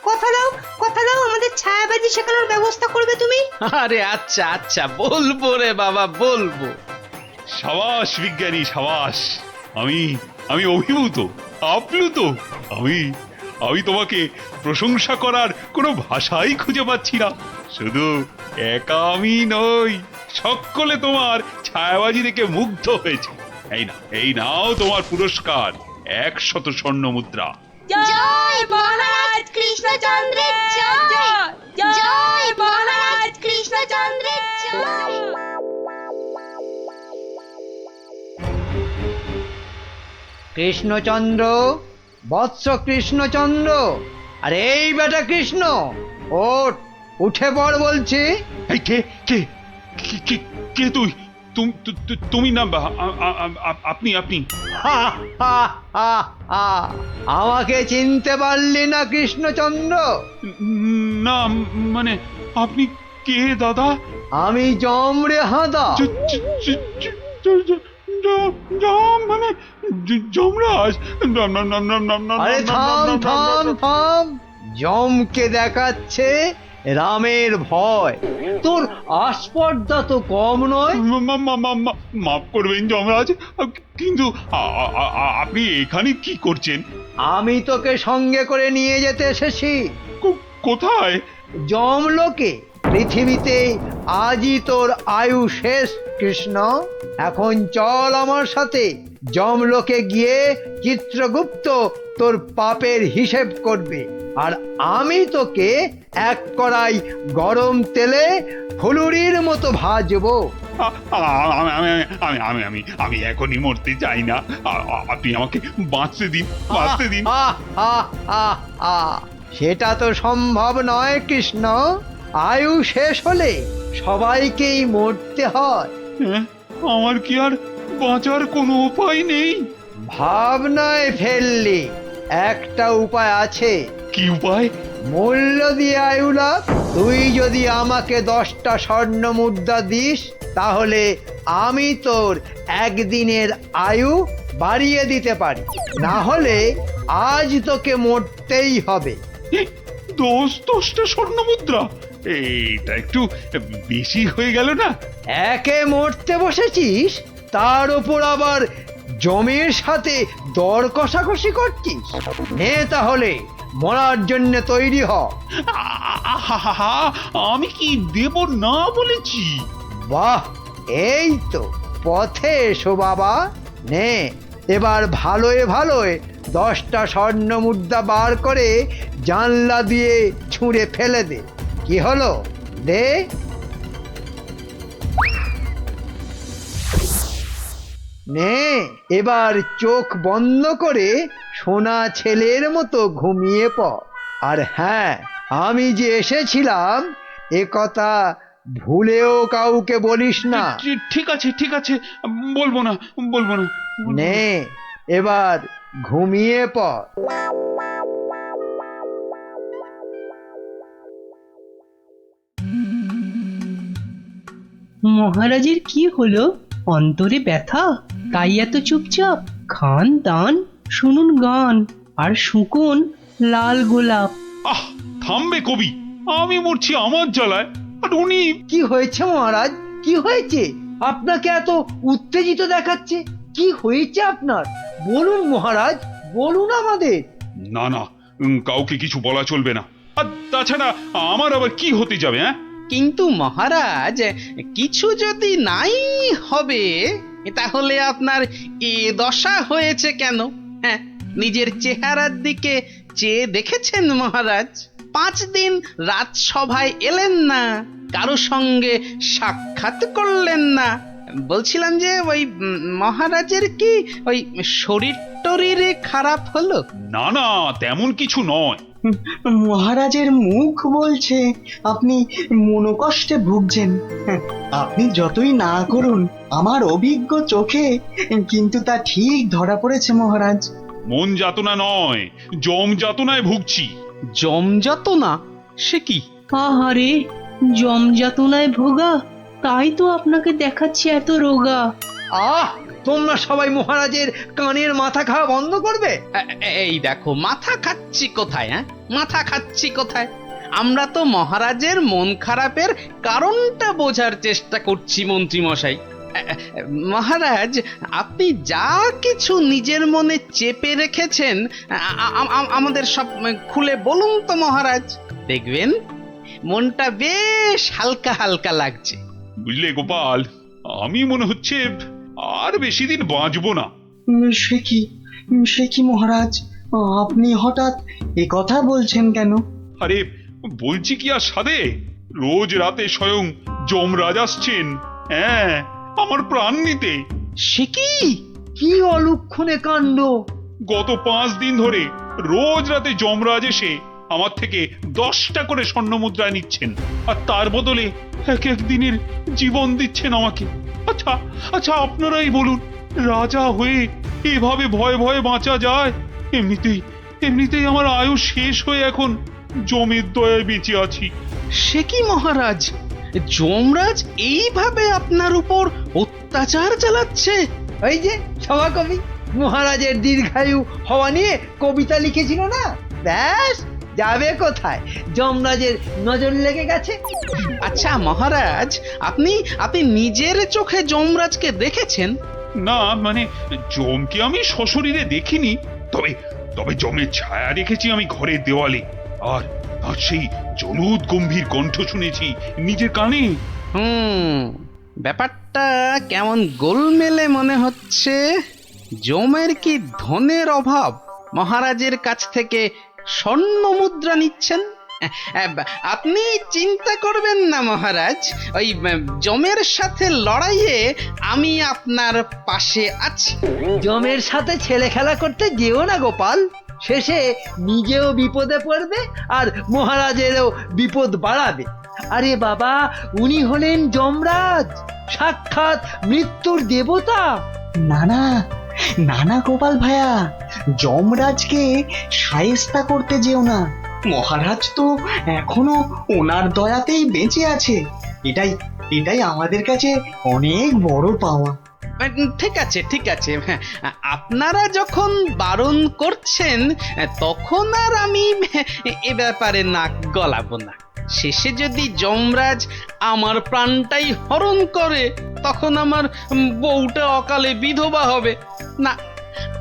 কথা দাও, কথা দাও, আমাদের ছায়াবাজি শেখানোর ব্যবস্থা করবে তুমি। আরে আচ্ছা আচ্ছা, বলবো রে বাবা, বলবো। সাবাস বিজ্ঞানী, সাবাস। আমি অভিভূত, আপ্লুত। আমি তোমাকে প্রশংসা করার কোনো ভাষাই খুঁজে পাচ্ছি না। শুধু একা আমি নই, সকলে তোমার ছায়াবাজি দেখে মুগ্ধ হয়েছে। এই নাও তোমার পুরস্কার, 100 স্বর্ণ মুদ্রা। জয় মহারাজ কৃষ্ণচন্দ্রের জয়, জয় মহারাজ কৃষ্ণচন্দ্রের জয়। কৃষ্ণচন্দ্র, বৎস কৃষ্ণচন্দ্র, আরে এই বেটা কৃষ্ণ, ওঠ, উঠে পড় বলছি। এই কে কে কে কে তুই? তুমি না, আপনি? হা, হা, হা, হা। আমাকে চিনতে পারলি না কৃষ্ণচন্দ্র? না, মানে আপনি কে দাদা? আমি যম রে হাঁদা। মানে যমরাজ? আরে থাম থাম থাম, যমকে দেখাচ্ছে রামের ভয়। তোর আস্পর্ধা তো কম নয়। মাফ করবেন যমরাজ, কিন্তু আপনি এখানে কি করছেন? আমি তোকে সঙ্গে করে নিয়ে যেতে এসেছি। কোথায়? যমলোকে। পৃথিবীতে আজই তোর আয়ু শেষ কৃষ্ণ। এখন চল আমার সাথে, যমলোকে গিয়ে চিত্রগুপ্ত তোর পাপের হিসেব করবে, আর আমি তোকে এক কড়াই গরম তেলে ফুলুরির মতো ভাজবো। আমি এখনই মরতে চাই না, আপনি আমাকে বাঁচতে দিন, বাঁচতে দিন। সেটা তো সম্ভব নয় কৃষ্ণ। আয়ু শেষ হলে সবাইকেই মরতে হয়। আমার কি আর বাঁচার কোনো উপায় নেই? ভাবনায় ফেললি, একটা উপায় আছে। কি উপায়? মূল্য দিয়ে আয়ু লাভ। তুই যদি আমাকে 10টা স্বর্ণ মুদ্রা দিস, তাহলে আমি তোর একদিনের আয়ু বাড়িয়ে দিতে পারি, না হলে আজ তোকে মরতেই হবে। 10টা স্বর্ণ মুদ্রা? এটা একটু বেশি হয়ে গেল না? একে মরতে বসেছিস, তার উপর আবার জমির সাথে দর কষাকষি করছিস। নে তাহলে মরার জন্য তৈরি হ। আহা, আমি কি দেব না বলেছি? বাহ, এই তো পথে এসো বাবা। নে এবার ভালোয় ভালোয় 10টা স্বর্ণ মুদ্রা বার করে জানলা দিয়ে ছুঁড়ে ফেলে দে। কি হলো, দে। নে এবার চোখ বন্ধ করে সোনা ছেলের মতো ঘুমিয়ে পড়। আর হ্যাঁ, আমি যে এসেছিলাম এ কথা ভুলেও কাউকে বলিস না। ঠিক আছে, ঠিক আছে, বলবো না, বলবো না। নে এবার ঘুমিয়ে পড়। মহারাজের কি হলো? অন্তরে ব্যথা, তাই এত চুপচাপ? খান দান, শুনুন গান, আর শুকুন লাল গোলাপ। আহ, থামবে কবি, আমি মরছি আমার জ্বালায়, আর উনি। কি হয়েছে মহারাজ, কি হয়েছে? আপনাকে এত উত্তেজিত দেখাচ্ছে, কি হয়েছে আপনার? বলুন মহারাজ, বলুন আমাদের। না না, কাউকে কিছু বলা চলবে না। আর তাছাড়া আমার আবার কি হতে যাবে? হ্যাঁ, কিন্তু মহারাজ, কিছু যদি নাই হবে তাহলে আপনার এ দশা হয়েছে কেন? হ্যাঁ, নিজের চেহারার দিকে চেয়ে দেখেছেন মহারাজ? 5 দিন রাজসভায় এলেন না, কারো সঙ্গে সাক্ষাৎ করলেন না। বলছিলাম যে ওই মহারাজের কি ওই শরীর টরীরে খারাপ হলো? না না, তেমন কিছু নয়। মহারাজের মুখ বলছে আপনি মনোকষ্টে ভুগছেন। আপনি যতই না করুন, আমার অভিজ্ঞ চোখে কিন্তু তা ঠিক ধরা পড়েছে মহারাজ। মন যাতনা নয়, জম যাতনায় ভুগছি। জম যাতনা? সে কি? আহারে, জমযাতনায় ভোগা, তাই তো আপনাকে দেখাচ্ছি এত রোগা। আহ, তোমরা সবাই মহারাজের কানের মাথা খাওয়া বন্ধ করবে। এই দেখো, মাথা খাচ্ছি কোথায়? হ্যাঁ, মাথা খাচ্ছি কোথায়? আমরা তো মহারাজের মন খারাপের কারণটা বোঝার চেষ্টা করছি মন্ত্রী মশাই। মহারাজ, আপনি যা কিছু নিজের মনে চেপে রেখেছেন আমাদের সব খুলে বলুন তো মহারাজ। দেখবেন মনটা বেশ হালকা হালকা লাগছে। বুঝলে গোপাল, আমি মনে হচ্ছে আর বেশি দিন বাঁচবো না। সে কি মহারাজ, আপনি হঠাৎ এ কথা বলছেন কেন? আরে বলছি কি আর সাধে, রোজ রাতে স্বয়ং যমরাজ আসছেন, হ্যাঁ, আমার প্রাণ নিতে। সে কি? কি অলক্ষণে কাণ্ড! গত 5 দিন ধরে রোজ রাতে যমরাজ এসে আমার থেকে 10টা করে স্বর্ণ মুদ্রা নিচ্ছেন, আর তার বদলে এক এক দিনের জীবন দিচ্ছেন আমাকে। আচ্ছা আচ্ছা, আপনারাই বলুন, রাজা হয়ে এভাবে ভয়ে ভয়ে বাঁচা যায়? এমনিতেই আমার আয়ু শেষ হয়ে এখন জমের দয়ায় বেঁচে আছি। সে কি মহারাজ, যমরাজ এইভাবে আপনার উপর অত্যাচার চালাচ্ছে? ওই যে সভাকবি মহারাজের দীর্ঘায়ু হওয়া নিয়ে কবিতা লিখেছিল না, ব্যাস যাবে কোথায়, যমরাজের নজর লেগে গেছে। আচ্ছা মহারাজ, আপনি নিজের চোখে যমরাজকে দেখেছেন? না, মানে জমকে আমি সশরীরে দেখিনি, তবে জমের ছায়া দেখেছি আমি ঘরের দেওয়ালে, আর সেই জলুদ গম্ভীর কণ্ঠ শুনেছি নিজের কানে। ব্যাপারটা কেমন গোলমেলে মনে হচ্ছে। জমের কি ধনের অভাব, মহারাজের কাছ থেকে স্বর্ণ মুদ্রা নিচ্ছেন? আপনি চিন্তা করবেন না মহারাজ, ওই জমের সাথে লড়াইয়ে আমি আপনার পাশে আছি। জমের সাথে ছেলে খেলা করতে যেও না গোপাল, শেষে নিজেও বিপদে পড়বে আর মহারাজেরও বিপদ বাড়াবে। আরে বাবা, উনি হলেন যমরাজ, সাক্ষাৎ মৃত্যুর দেবতা। না না না না গোপাল ভাইয়া, যমরাজকে শায়েস্তা করতে যেও না। মহারাজ তো এখনো ওনার দয়াতেই বেঁচে আছে, এটাই আমাদের কাছে অনেক বড় পাওয়া। ঠিক আছে, ঠিক আছে, আপনারা যখন বারণ করছেন তখন আর আমি এ ব্যাপারে নাক গলাবো না। শেষে যদি যমরাজ আমার প্রাণটাই হরণ করে, তখন আমার বউটা অকালে বিধবা হবে না।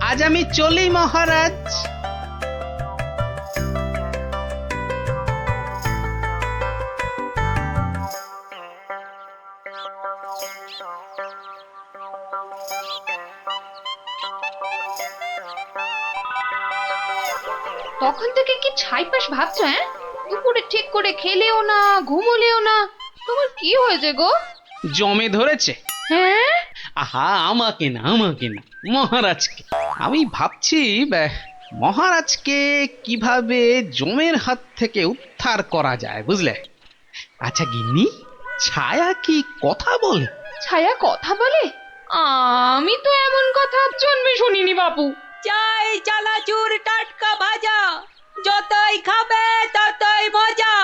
আজ আমি চলি মহারাজ। তখন থেকে কি ছাইপাশ ভাবছো? হ্যাঁ, দুপুরে ঠিক করে খেলেও না, ঘুমোলেও না। তোমার কি হয়েছে গো? জমে ধরেছে। হ্যাঁ, আহা, আমাকে না মহারাজকে। আমি ভাবছি মহারাজকে কিভাবে জমের হাত থেকে উদ্ধার করা যায়, বুঝলে? আচ্ছা গিন্নি, ছায়া কি কথা বলে? ছায়া কথা বলে? আমি তো এমন কথা জন্মে শুনিনি বাপু। চাই চানাচুর টাটকা ভাজা, যতই খাবে ততই মজা,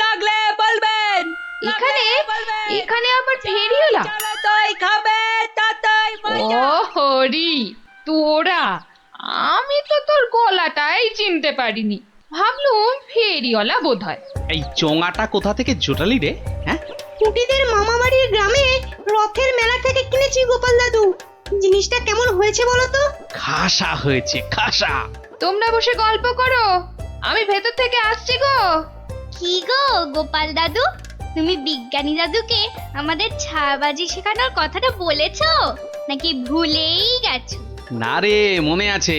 লাগলে বলবেন। এখানে আবার ফেরিওয়ালা? যতই খাবে ততই মজা। ও হরি, তোরা! আমি তো তোর গলাটাই চিনতে পারিনি, ভাবলুম ফেরিওয়ালা বোধহয়। এই চোঙাটা কোথা থেকে জোটালি রে? হ্যাঁ, কুটিদের মামা বাড়ির গ্রামে রথের মেলা থেকে কিনেছি গোপাল দাদু। জিনিসটা কেমন হয়েছে বলো তো? খাসা হয়েছে, খাসা। তোমরা বসে গল্প করো, আমি ভেতর থেকে আসছি গো। কি গো গোপাল দাদু, তুমি বিজ্ঞানী দাদুকে আমাদের ছায়াবাজি শেখানোর কথাটা বলেছো নাকি ভুলেই গেছো? না রে, মনে আছে,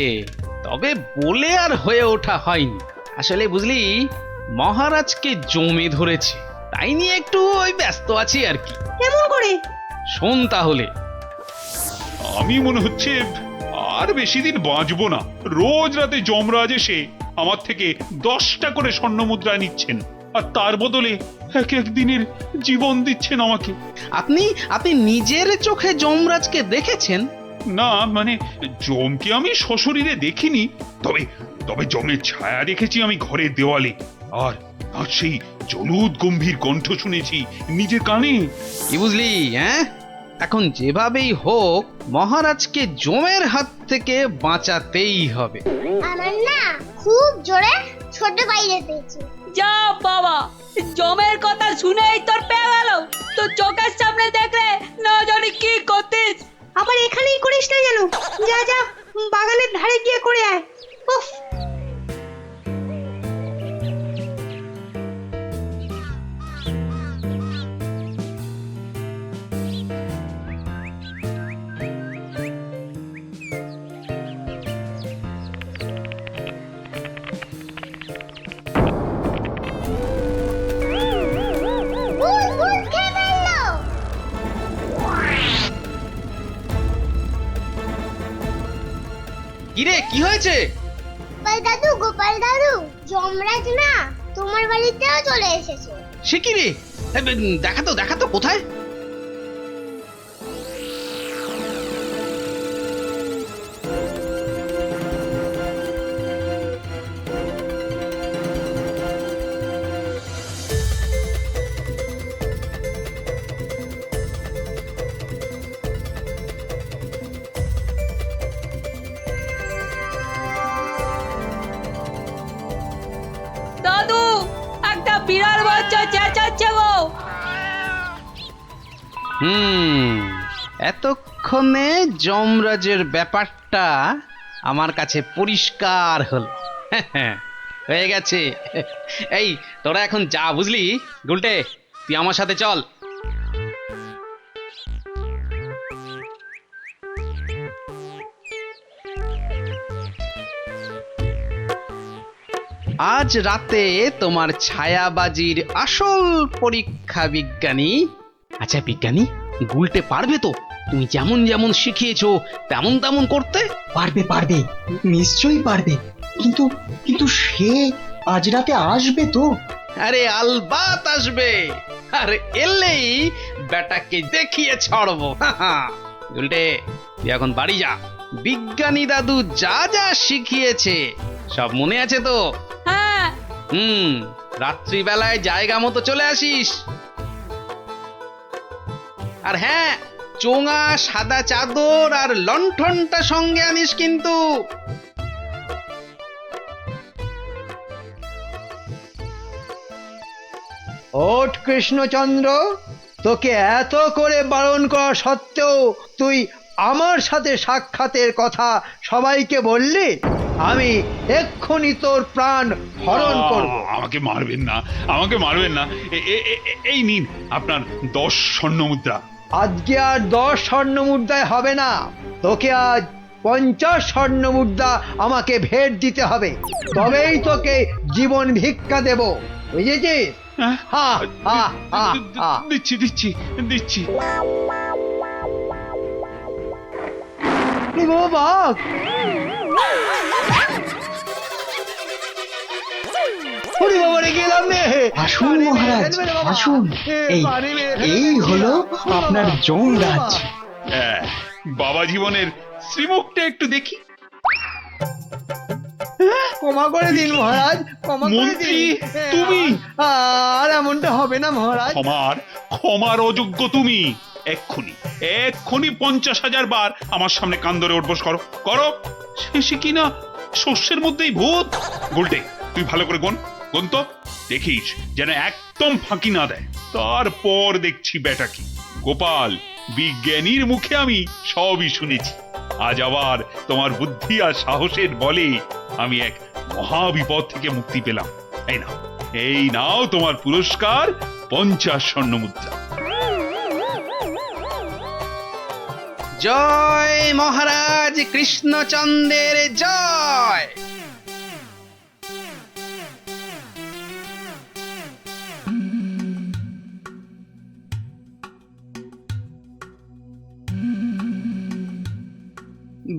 তবে বলে আর হয়ে ওঠা হয়নি। আসলে বুঝলি, মহারাজকে জমে ধরেছে, তাই নিয়ে একটু ওই ব্যস্ত আছি আর কি। কেমন করে? শোন তাহলে। আমি মনে হচ্ছে আর বেশি দিন বাঁচবো না। রোজ রাতে যমরাজ এসে আমার থেকে 10টা করে স্বর্ণ মুদ্রা নিচ্ছেন, আর তার বদলে এক এক দিনের জীবন দিচ্ছেন আমাকে। আপনি নিজের চোখে যমরাজকে দেখেছেন? না, মানে যমকে আমি সশরীরে দেখিনি, তবে তবে যমের ছায়া দেখেছি আমি ঘরের দেওয়ালে, আর আর সেই জলুদ গম্ভীর কণ্ঠ শুনেছি নিজের কানে। কি বুঝলি? হ্যাঁ, এখন যেভাবেই হোক মহারাজকে জমের হাত থেকে বাঁচাতেই হবে। আমার না খুব জোরে ছোট বাইরে পেয়েছে। যা বাবা, জমের কথা শুনেই তোর পেয়ে গেল। তো চোখের সামনে দেখলে না জানি কি করতিস। আবার এখানেই করিস না যেন। যা যা, বাগানের ধারে গিয়ে করে আয়। উফ, কিরে, কি হয়েছে? গোপাল দাদু, যমরাজ না তোমার বাড়িতেও চলে এসেছে। সে কি রে? দেখা তো কোথায়? দাদু, একটা বিড়াল বাচ্চা চেঁচাচ্ছে গো। এতক্ষণে যমরাজের ব্যাপারটা আমার কাছে পরিষ্কার হল। হয়ে গেছে। এই তোরা এখন যা, বুঝলি? গুলটে, তুই আমার সাথে চল। আজ রাতে তোমার ছায়াবাজির আসল পরীক্ষা বিজ্ঞানী। আচ্ছা বিজ্ঞানী, গুলটে পারবে তো তুমি যেমন যেমন শিখিয়েছো তেমন তেমন করতে? পারবে, নিশ্চয়ই পারবে। কিন্তু কিন্তু সে আজ রাতে আসবে তো? আরে আলবাত আসবে, আর এলেই বেটাকে দেখিয়ে ছাড়বো। গুলটে, তুই এখন বাড়ি যা। বিজ্ঞানী দাদু যা যা শিখিয়েছে সব মনে আছে তো? হ্যাঁ। রাত্রিবেলায় জায়গা মতো চলে আসিস। আর হ্যাঁ, চোঙা, সাদা চাদর আর লণ্ঠনটা সঙ্গে আনিস কিন্তু। ওঠ কৃষ্ণচন্দ্র, তোকে এত করে বারণ করা সত্ত্বেও তুই আমার সাথে সাক্ষাতের কথা সবাইকে বললি? আমি এক্ষুনি তোর প্রাণ হরণ করব। আমাকে মারবেন না, আমাকে মারবেন না। এই নিন আপনার 10 স্বর্ণ মুদ্রা। আজকে আর 10 স্বর্ণ মুদ্রায় হবে না। তোকে আজ 50 স্বর্ণ মুদ্রা আমাকে ভেট দিতে হবে, তবেই তোকে জীবন ভিক্ষা দেব, বুঝেছিস? হা হা হা হা। দিচ্ছি দিচ্ছি দিচ্ছি। এ বাবা, বাঘ! ওরে বাবা রে, গেলাম রে! আসুন মহারাজ, আসুন। এই হলো আপনার যমরাজ। বাবা জীবনের শ্রীমুখটা একটু দেখি। ক্ষমা করে দিন মহারাজ, ক্ষমা করে মন্ত্রী, দিন। তুমি? আর এমনটা হবে না মহারাজ। ক্ষমার অযোগ্য তুমি। এক্ষুনি 50,000 বার আমার সামনে কান ধরে উঠবোস করো করো। শেষে কিনা শস্যের মধ্যেই ভূত। গোলটে, তুই ভালো করে গুন তো, দেখিস যেন একদম ফাঁকি না দেয়। তারপর দেখছি বেটা কি। গোপাল, বিজ্ঞানীর মুখে আমি সবই শুনেছি। আজ আবার তোমার বুদ্ধি আর সাহসের বলে আমি এক মহাবিপদ থেকে মুক্তি পেলাম। এই নাও তোমার পুরস্কার, 50 স্বর্ণ মুদ্রা। জয় মহারাজ কৃষ্ণচন্দ্রের জয়।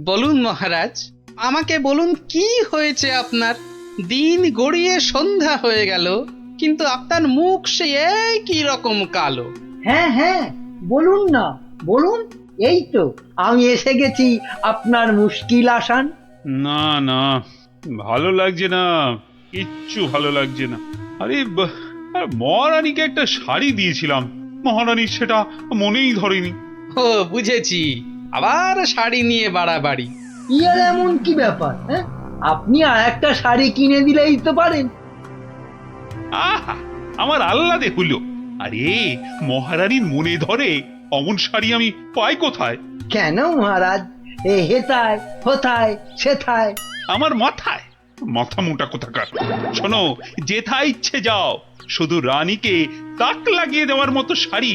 বলুন মহারাজ, আমাকে বলুন কি হয়েছে আপনার? দিন গড়িয়ে সন্ধ্যা হয়ে গেল, কিন্তু আপনার মুখ সে একই রকম কালো। হ্যাঁ হ্যাঁ, বলুন না, বলুন। এই তো আমি এসে গেছি আপনার মুশকিল আসান। না না, ভালো লাগছে না, কিচ্ছু ভালো লাগছে না। আরে মহারানীকে একটা শাড়ি দিয়েছিলাম, মহারানী সেটা মনেই ধরেনি। ও বুঝেছি, আবার শাড়ি নিয়ে বাড়াবাড়ি। ইয়ার এমন কি ব্যাপার? হ্যাঁ, আপনি আর একটা শাড়ি কিনে দিলেই তো পারেন। আহা, আমার আহ্লাদে হলো। আরে মহারানীর মনে ধরে অমন শাড়ি আমি পাই কোথায়? কেন মহারাজ? হেথায় হোথায় সেথায়। আমার মাথায়? মাথা মোটা কোথাকার। শোনো, যেথায় ইচ্ছে যাও, শুধু রানীকে তাক লাগিয়ে দেওয়ার মতো শাড়ি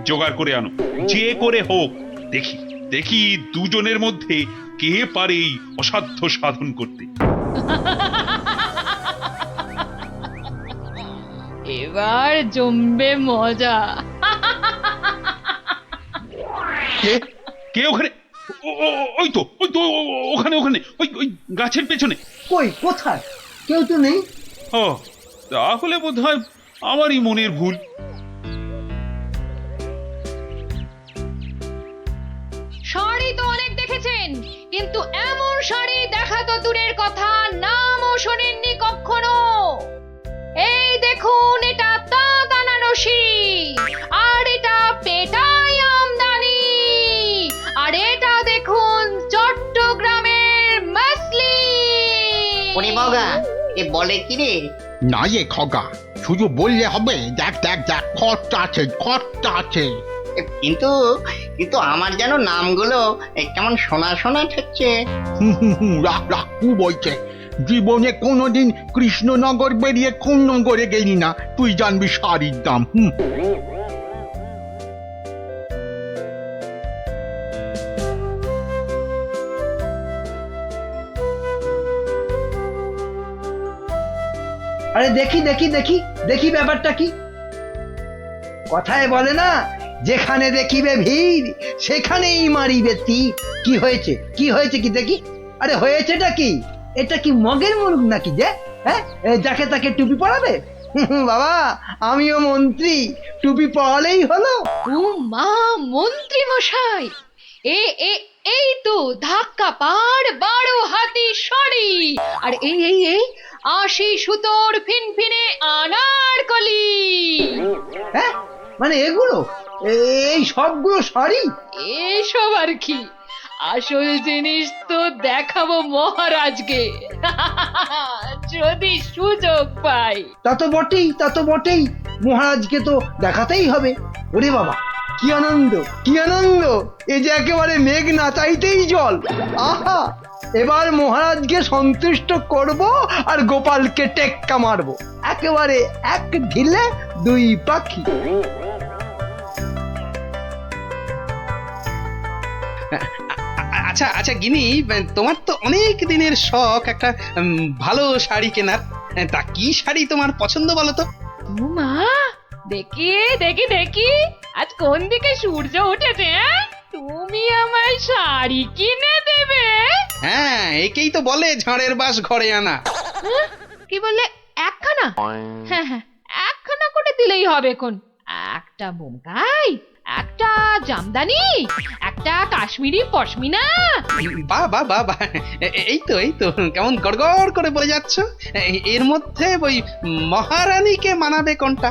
জোগাড় করে আনো, যে করে হোক। দেখি দেখি দুজনের মধ্যে কে পারে এই অসাধ্য সাধন করতে। এবার জমবে মজা। কে ওখানে? ওই তো ওখানে ওই গাছের পেছনে। কই, কোথায়? কেউ তো নেই। ও, তাহলে বোধহয় আমারই মনের ভুল। শাড়ি তো অনেক দেখেছেন, কিন্তু এমন শাড়ি দেখা তো দূরের কথা, নামও শোনেননি কখনো। এই দেখুন, এটা তাঁত আনারসি, আর এটা পেটাই আমদানি, আর এটা দেখুন চট্টগ্রামের মসলিন। ওরে বাবা, এ বলে কি রে? না এ খগা, শুধু বললে হবে। দেখ দেখ দেখ, খরচা আছে, খরচা আছে। কিন্তু কিন্তু আমার যেন নামগুলো কেমন শোনা শোনা ঠেকছে। রাখ রাখ, কু বলছে। জীবনে কোনোদিন কৃষ্ণনগর বেরিয়ে কোন নগরে গেলি না, তুই জানবি শাড়ির দাম। আরে দেখি দেখি দেখি দেখি, ব্যাপারটা কি? কথায় বলে না, যেখানে দেখিবে ভিড় সেখানেই মারিবে তীর। কি হয়েছে, কি হয়েছে কি দেখি? আরে হয়েছেটা কি? এটা কি মগের মুলুক নাকি যে? হ্যাঁ, যাকে তাকে টুপি পরাবে? বাবা, আমিও মন্ত্রী, টুপি পরালেই হলো। ও মা, মন্ত্রী মশাই, এই তো ধাক্কা পাড় 12 হাতি শাড়ি, আর এই 80 সুতোর ফিনফিনে আনারকলি। হ্যাঁ, মানে এগুলো, এই সবগুলো শাড়ি? এসব আর কি, আসল জিনিস তো দেখাবো মহারাজকে, যদি সুযোগ পাই। তা তো বটেই, তা তো বটেই, মহারাজকে তো দেখাতেই হবে। ওরে বাবা, কি আনন্দ, কি আনন্দ! এ যে একেবারে মেঘ না চাইতেই জল। আহা, এবার মহারাজকে সন্তুষ্ট করব আর গোপালকে টেক্কা মারবো, একেবারে এক ঢিলে 2 পাখি। আচ্ছা আচ্ছা গিনি, তোমার তো অনেক দিনের শখ একটা ভালো শাড়ি কেনার। তা কি শাড়ি তোমার পছন্দ বলো তো? মা, দেখি দেখি দেখি আজ কোন দিকে সূর্য উঠেছে। তুমি আমায় শাড়ি কিনে দেবে? হ্যাঁ, একেই তো বলে ঝাড়ের বাস ঘরে আনা। কি বললে? একখানা? হ্যাঁ হ্যাঁ, একখানা করে দিলেই হবে। কোন একটা বোমকাই, একটা জামদানি, একটা কাশ্মীরি পশমিনা। বাহ বাহ বাহ বাহ, এই তো কেমন গড়গড় করে বলে যাচ্ছ। এর মধ্যে ওই মহারানীকে মানাবে কোনটা?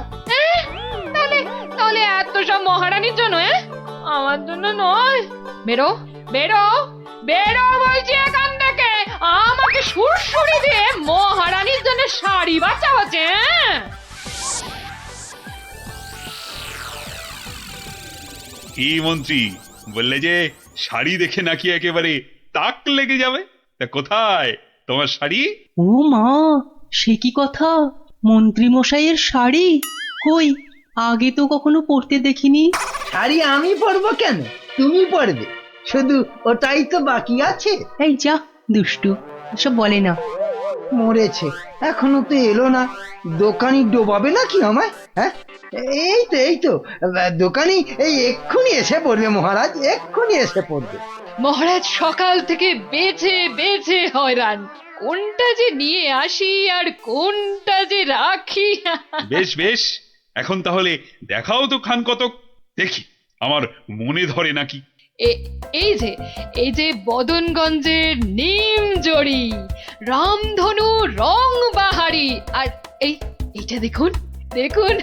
তাহলে তাহলে এত সব মহারানীর জন্য? আমার জন্য নয়। বেরো বেরো বেরো বলছি এখান থেকে। আমাকে সুরসুরি দিয়ে মহারানীর জন্য শাড়ি বাঁচা হচ্ছে। কি মন্ত্রী বললে যে শাড়ি দেখে নাকি একেবারে তাক লেগে যাবে? তা কোথায় তোমার শাড়ি? ও মা, সে কি কথা! মন্ত্রী মশাইয়ের শাড়ি কই, আগে তো কখনো পরতে দেখিনি। শাড়ি আমি পরবো কেন? তুমি পরবে, শুধু ওটাই তো বাকি আছে। এই যা দুষ্টু, এসব বলে না। মরেছে, এখনো তো এলো না। দোকানি ডোবাবে নাকি আমায়? হ্যাঁ, এই তো দোকানি এই এক্ষুনি এসে পড়বে মহারাজ, এক্ষুনি এসে পড়বে। মহারাজ সকাল থেকে বেছে বেছে হয়রান, কোনটা যে নিয়ে আসি আর কোনটা যে রাখি। বেশ বেশ, এখন তাহলে দেখাও তো খান কতক, দেখি আমার মনে ধরে নাকি। এই যে বদনগঞ্জের নিম জড়ি, রামধনু রং বাহারি, আর এইটা দেখুন দেখুন,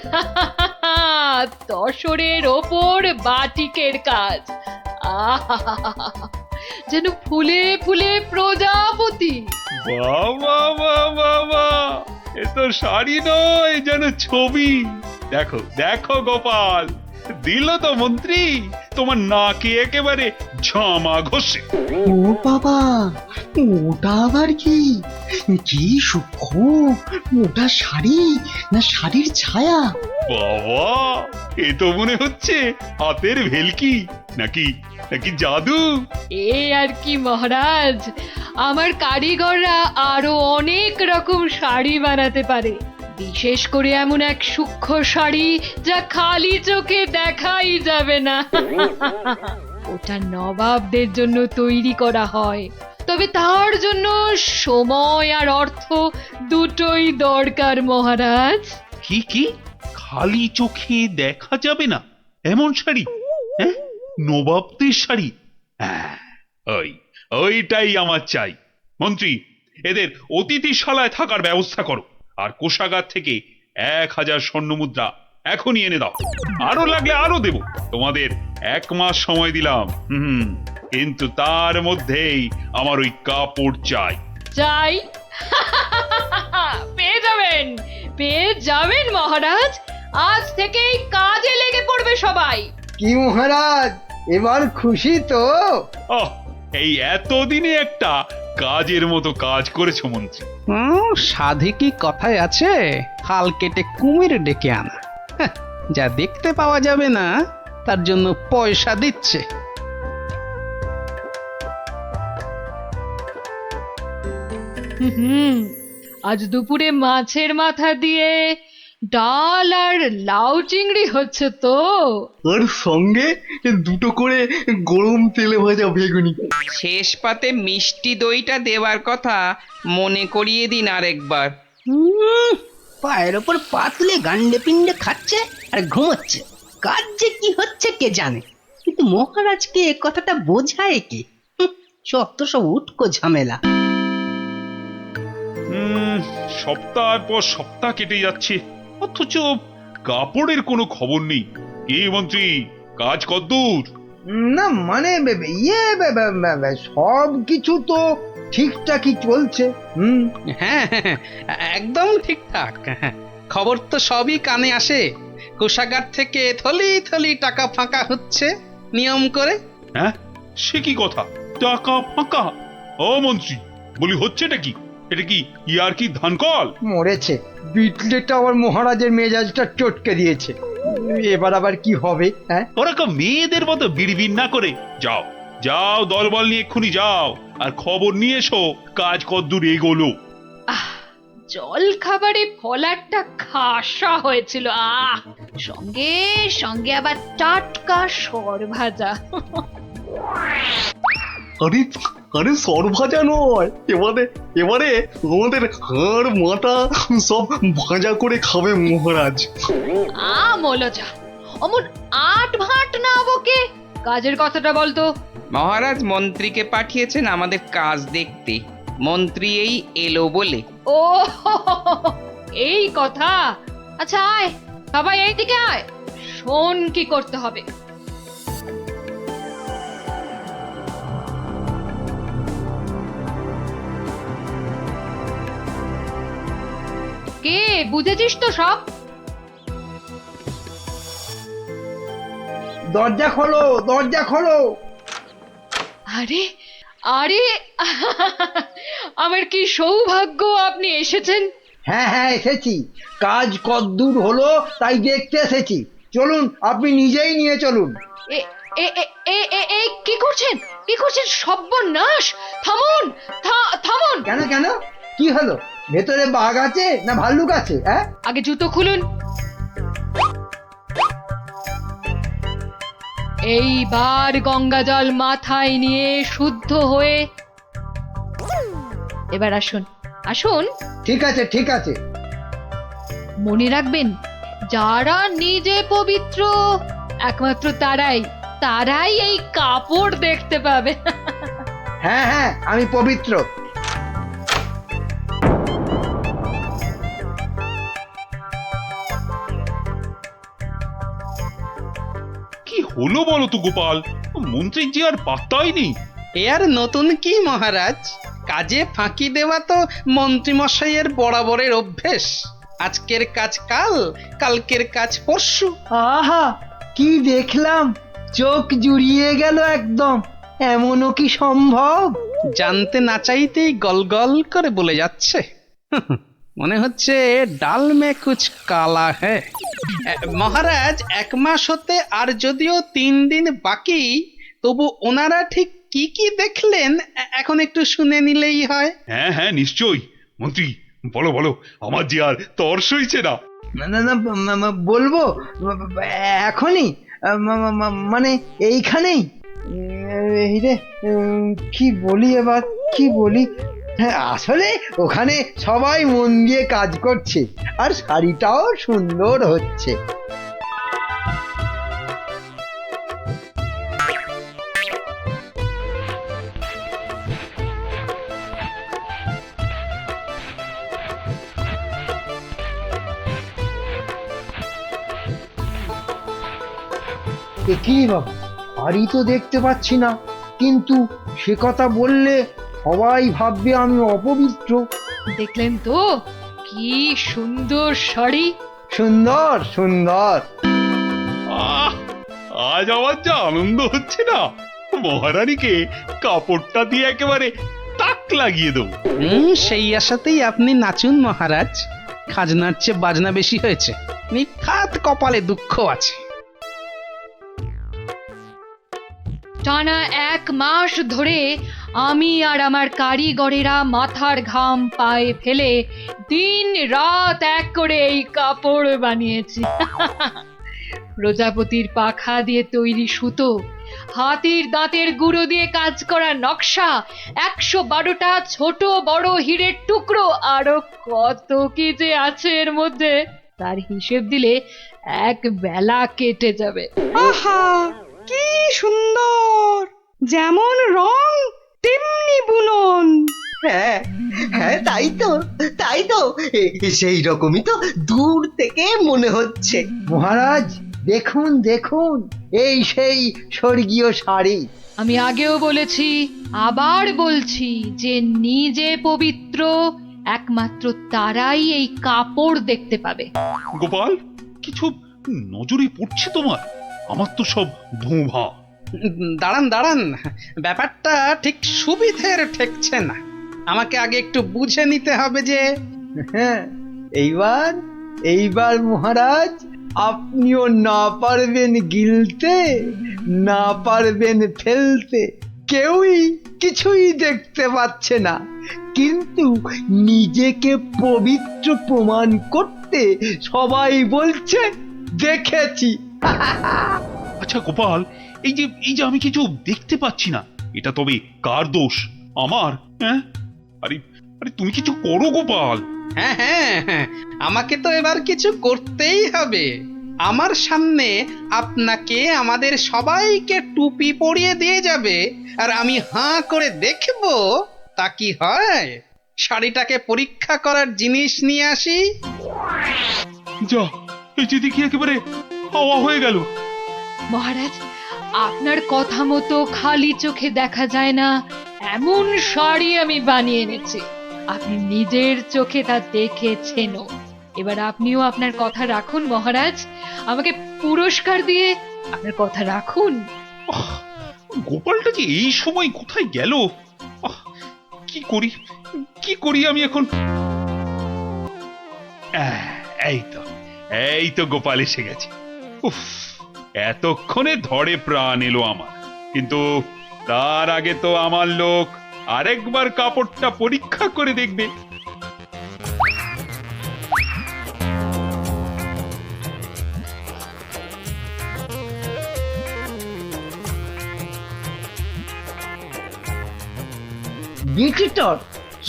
তসরের ওপর বাটিকের কাজ। যেন ফুলে ফুলে প্রজাপতি। বাবা বাবা বাবা, এ তো শাড়ি নয়, যেন ছবি। দেখো দেখো গোপাল, দিল তো মন্ত্রী তোমার নাকে একেবারে ঝামা ঘষে। ও বাবা, ওটা আবার কি? কি সূক্ষ্ম! ওটা শাড়ি না শাড়ির ছায়া? বাবা, এ তো মনে হচ্ছে হাতের ভেলকি, নাকি নাকি জাদু। এ আর কি মহারাজ, আমার কারিগররা আরো অনেক রকম শাড়ি বানাতে পারে, বিশেষ করে এমন এক সূক্ষ্ম শাড়ি যা খালি চোখে দেখাই যাবে না। ওটা নবাবদের জন্য তৈরি করা হয়, তবে তার জন্য সময় আর অর্থ দুটোই দরকার মহারাজ। কি কি খালি চোখে দেখা যাবে না এমন শাড়ি? হ্যাঁ, নবাবদের শাড়ি? হ্যাঁ, ওইটাই আমার চাই। মন্ত্রী, এদের অতিথিশালায় থাকার ব্যবস্থা করো, আর কোষাগার থেকে 1000 স্বর্ণ মুদ্রা এখনই এনে দাও। আরো লাগলে আরো দেব, তোমাদের 1 মাস সময় দিলাম। কিন্তু তার মধ্যেই আমার ওই কাপড় চাই। চাই? পেয়ে যাবেন মহারাজ, আজ থেকেই কাজে লেগে পড়বে সবাই। কি মহারাজ, এবার খুশি তো? এই এতদিনে একটা কাজের মতো কাজ করেছো মন্ত্রী। সাধে কি কথায় আছে, খাল কেটে কুমির ডেকে আনা। যা দেখতে পাওয়া যাবে না তার জন্য পয়সা দিচ্ছে। আজ দুপুরে মাছের মাথা দিয়ে ডাল আর লাউ চিংড়ি হচ্ছে তো, ওর সঙ্গে 2টো করে গরম তেলে ভাজা বেগুনি। শেষ পাতে মিষ্টি দইটা দেওয়ার কথা মনে করিয়ে দিন আরেকবার। পায়ের ওপর পাতলে গান্ডে পিণ্ডে খাচ্ছে আর ঘুমোচ্ছে। কাজ যে কি হচ্ছে কে জানে, কিন্তু মহারাজকে এ কথাটা বোঝায় কি? সব উটকো ঝামেলা। সপ্তাহ পর সপ্তাহ কেটে যাচ্ছে, অথচ কাপড়ের কোনো খবর নেই। কি মন্ত্রী, কাজ কতদূর? না মানে সব কিছু তো ঠিকঠাকই চলছে। হ্যাঁ, একদম ঠিকঠাক। খবর তো সবই কানে আসে। কোষাগার থেকে থলি থলি টাকা ফাঁকা হচ্ছে নিয়ম করে। হ্যাঁ, সে কি কথা? টাকা ফাঁকা? ও মন্ত্রী, বলি হচ্ছেটা কি? এটা কি ইয়ার কি ধানকল? মরেছে, বিটলেটা আবার মহারাজের মেজাজটা চটকে দিয়েছে। এবার আবার কি হবে? হ্যাঁ, ওরকম মেয়েদের মতো বিড়বিড় না করে যাও, যাও, দলবল নিয়ে এক্ষুনি যাও আর খবর নিয়ে এসো কাজ কদ্দূর এগোলো। জল খাবারে ফলারটা খাসা হয়েছিল। সঙ্গে সঙ্গে আবার টাটকা সর ভাজা। আরে আরে সর ভাজা নয়, এবারে এবারে আমাদের হাড় মাথা সব ভাজা করে খাবে মহারাজ। মলজা অমন আট ভাট না বকে কাজের কথাটা বলতো। মহারাজ মন্ত্রীকে পাঠিয়েছেন আমাদের কাজ দেখতে, মন্ত্রী এই এলো বলে। ও এই কথা। আচ্ছা আয় সবাই এইদিকে আয়, শোন কি করতে হবে। কে বুঝেছিস তো সব? দরজা খোলো, দরজা খোলো। আরে আরে আমার কি সৌভাগ্য আপনি এসেছেন। হ্যাঁ হ্যাঁ এসেছি, কাজ কদ্দূর হলো তাই দেখতে এসেছি। চলুন, আপনি নিজেই নিয়ে চলুন। এ এ এ এ এ এ কি করছেন, কি করছেন? সর্বনাশ! থামুন, থামুন। কেন কেন, কি হলো? ভেতরে বাঘ আছে না ভাল্লুক আছে? হ্যাঁ, আগে জুতো খুলুন। এইবার গঙ্গা জল মাথায় নিয়ে শুদ্ধ হয়ে এবার আসুন, আসুন। ঠিক আছে ঠিক আছে। মনে রাখবেন, যারা নিজে পবিত্র একমাত্র তারাই এই কাপড় দেখতে পাবে। হ্যাঁ হ্যাঁ, আমি পবিত্র। কি হলো বলো তো গোপাল, মন্ত্রীর যে আর পাত্তাই নেই। এ আর নতুন কি মহারাজ, কাজে ফাঁকি দেওয়া তো মন্ত্রীমশাইয়ের বরাবরের অভ্যেস। আজকের কাজ কাল, কালকের কাজ পরশু। আহা, কি দেখলাম, চোখ জুড়িয়ে গেল একদম। এমনও কি সম্ভব? জানতে না চাইতেই গল গল করে বলে যাচ্ছে। মনে হচ্ছে ডাল মে কুছ কালা হ্যায়। মহারাজ, 1 মাস হতে আর যদিও 3 দিন বাকি, তবু ওনারা ঠিক কি কি দেখলেন এখন একটু শুনে নিলেই হয়। হ্যাঁ হ্যাঁ নিশ্চয়ই। মন্ত্রী বলো বলো, আমার যে আর তর সইছে না। না না, বলবো এখনই, মানে এইখানেই। এই রে, কি বলি এবার, কি বলি? হ্যাঁ, আসলে ওখানে সবাই মন দিয়ে কাজ করছে আর শাড়িটাও সুন্দর হচ্ছে। কি বাবা, শাড়ি তো দেখতে পাচ্ছি না, কিন্তু সে কথা বললে সবাই ভাববে আমি অপবিত্র। দেখলেন তো কি সুন্দর শাড়ি। সুন্দর সুন্দর। আজ আমার যা আনন্দ হচ্ছে না, মহারানীকে কাপড়টা দিয়ে একেবারে তাক লাগিয়ে দেবো। সেই আশাতেই আপনি নাচুন মহারাজ, খাজনার চেয়ে বাজনা বেশি হয়েছে, নিখাত কপালে দুঃখ আছে। টানা 1 মাস ধরে আমি আর আমার কারিগরেরা মাথার ঘাম পায়ে ফেলে দিন রাত এক করে এই কাপড় বানিয়েছি। প্রজাপতির পাখা দিয়ে তৈরি সুতো, হাতির দাঁতের গুঁড়ো দিয়ে কাজ করা নকশা, 112টা ছোট বড় হীরের টুকরো, আরো কত কি যে আছে এর মধ্যে, তার হিসেব দিলে এক বেলা কেটে যাবে। আহা, কি সুন্দর! যেমন রং তেমনি বুনন। হ্যাঁ হ্যাঁ, তাই তো সেই রকমই তো দূর থেকে মনে হচ্ছে। মহারাজ দেখুন দেখুন, এই সেই স্বর্গীয় শাড়ি। আমি আগেও বলেছি, আবার বলছি, যে নিজে পবিত্র একমাত্র তারাই এই কাপড় দেখতে পাবে। গোপাল, কিছু নজরে পড়ছে তোমার? আমার তো সব ধোঁভা। দাঁড়ান দাঁড়ান, ব্যাপারটা ঠিক সুবিধের ঠেকছে না। আমাকে আগে একটু বুঝে নিতে হবে যে। হ্যাঁ, এইবার মহারাজ আপনিও না পারবেন গিলতে, না পারবেন ফেলতে। কেউই কিছুই দেখতে পাচ্ছে না, কিন্তু নিজেকে পবিত্র প্রমাণ করতে সবাই বলছে দেখেছি। আচ্ছা গোপাল, এই যে আমি কিছু দেখতে পাচ্ছি না, এটা তবে কার দোষ? আমার? হ্যাঁ? আরে আরে তুমি কিছু করো গোপাল। হ্যাঁ হ্যাঁ হ্যাঁ, আমাকে তো এবার কিছু করতেই হবে। আমার সামনে আপনাকে আমাদের সবাইকে টুপি পরিয়ে দিয়ে যাবে, আর আমি হাঁ করে দেখব তা কি হয়। শাড়িটাকে পরীক্ষা করার জিনিস নিয়ে আসি। যা, এই যে দেখি একেবারে হাওয়া হয়ে গেল। মহারাজ, আপনার কথা মতো খালি চোখে দেখা যায় না এমন শাড়ি আমি বানিয়ে এনেছি। আপনি নিজের চোখে তা দেখেছেনও। এবার আপনিও আপনার কথা রাখুন মহারাজ, আমাকে পুরস্কার দিয়ে আপনার কথা রাখুন। গোপালটা যে এই সময় কোথায় গেল? কি করি কি করি আমি এখন? এই তো গোপাল এসে গেছে। উফ, এতক্ষণে ধরে প্রাণ এলো আমার। কিন্তু তার আগে তো আমার লোক আরেকবার কাপড়টা পরীক্ষা করে দেখবে। বিচিত্র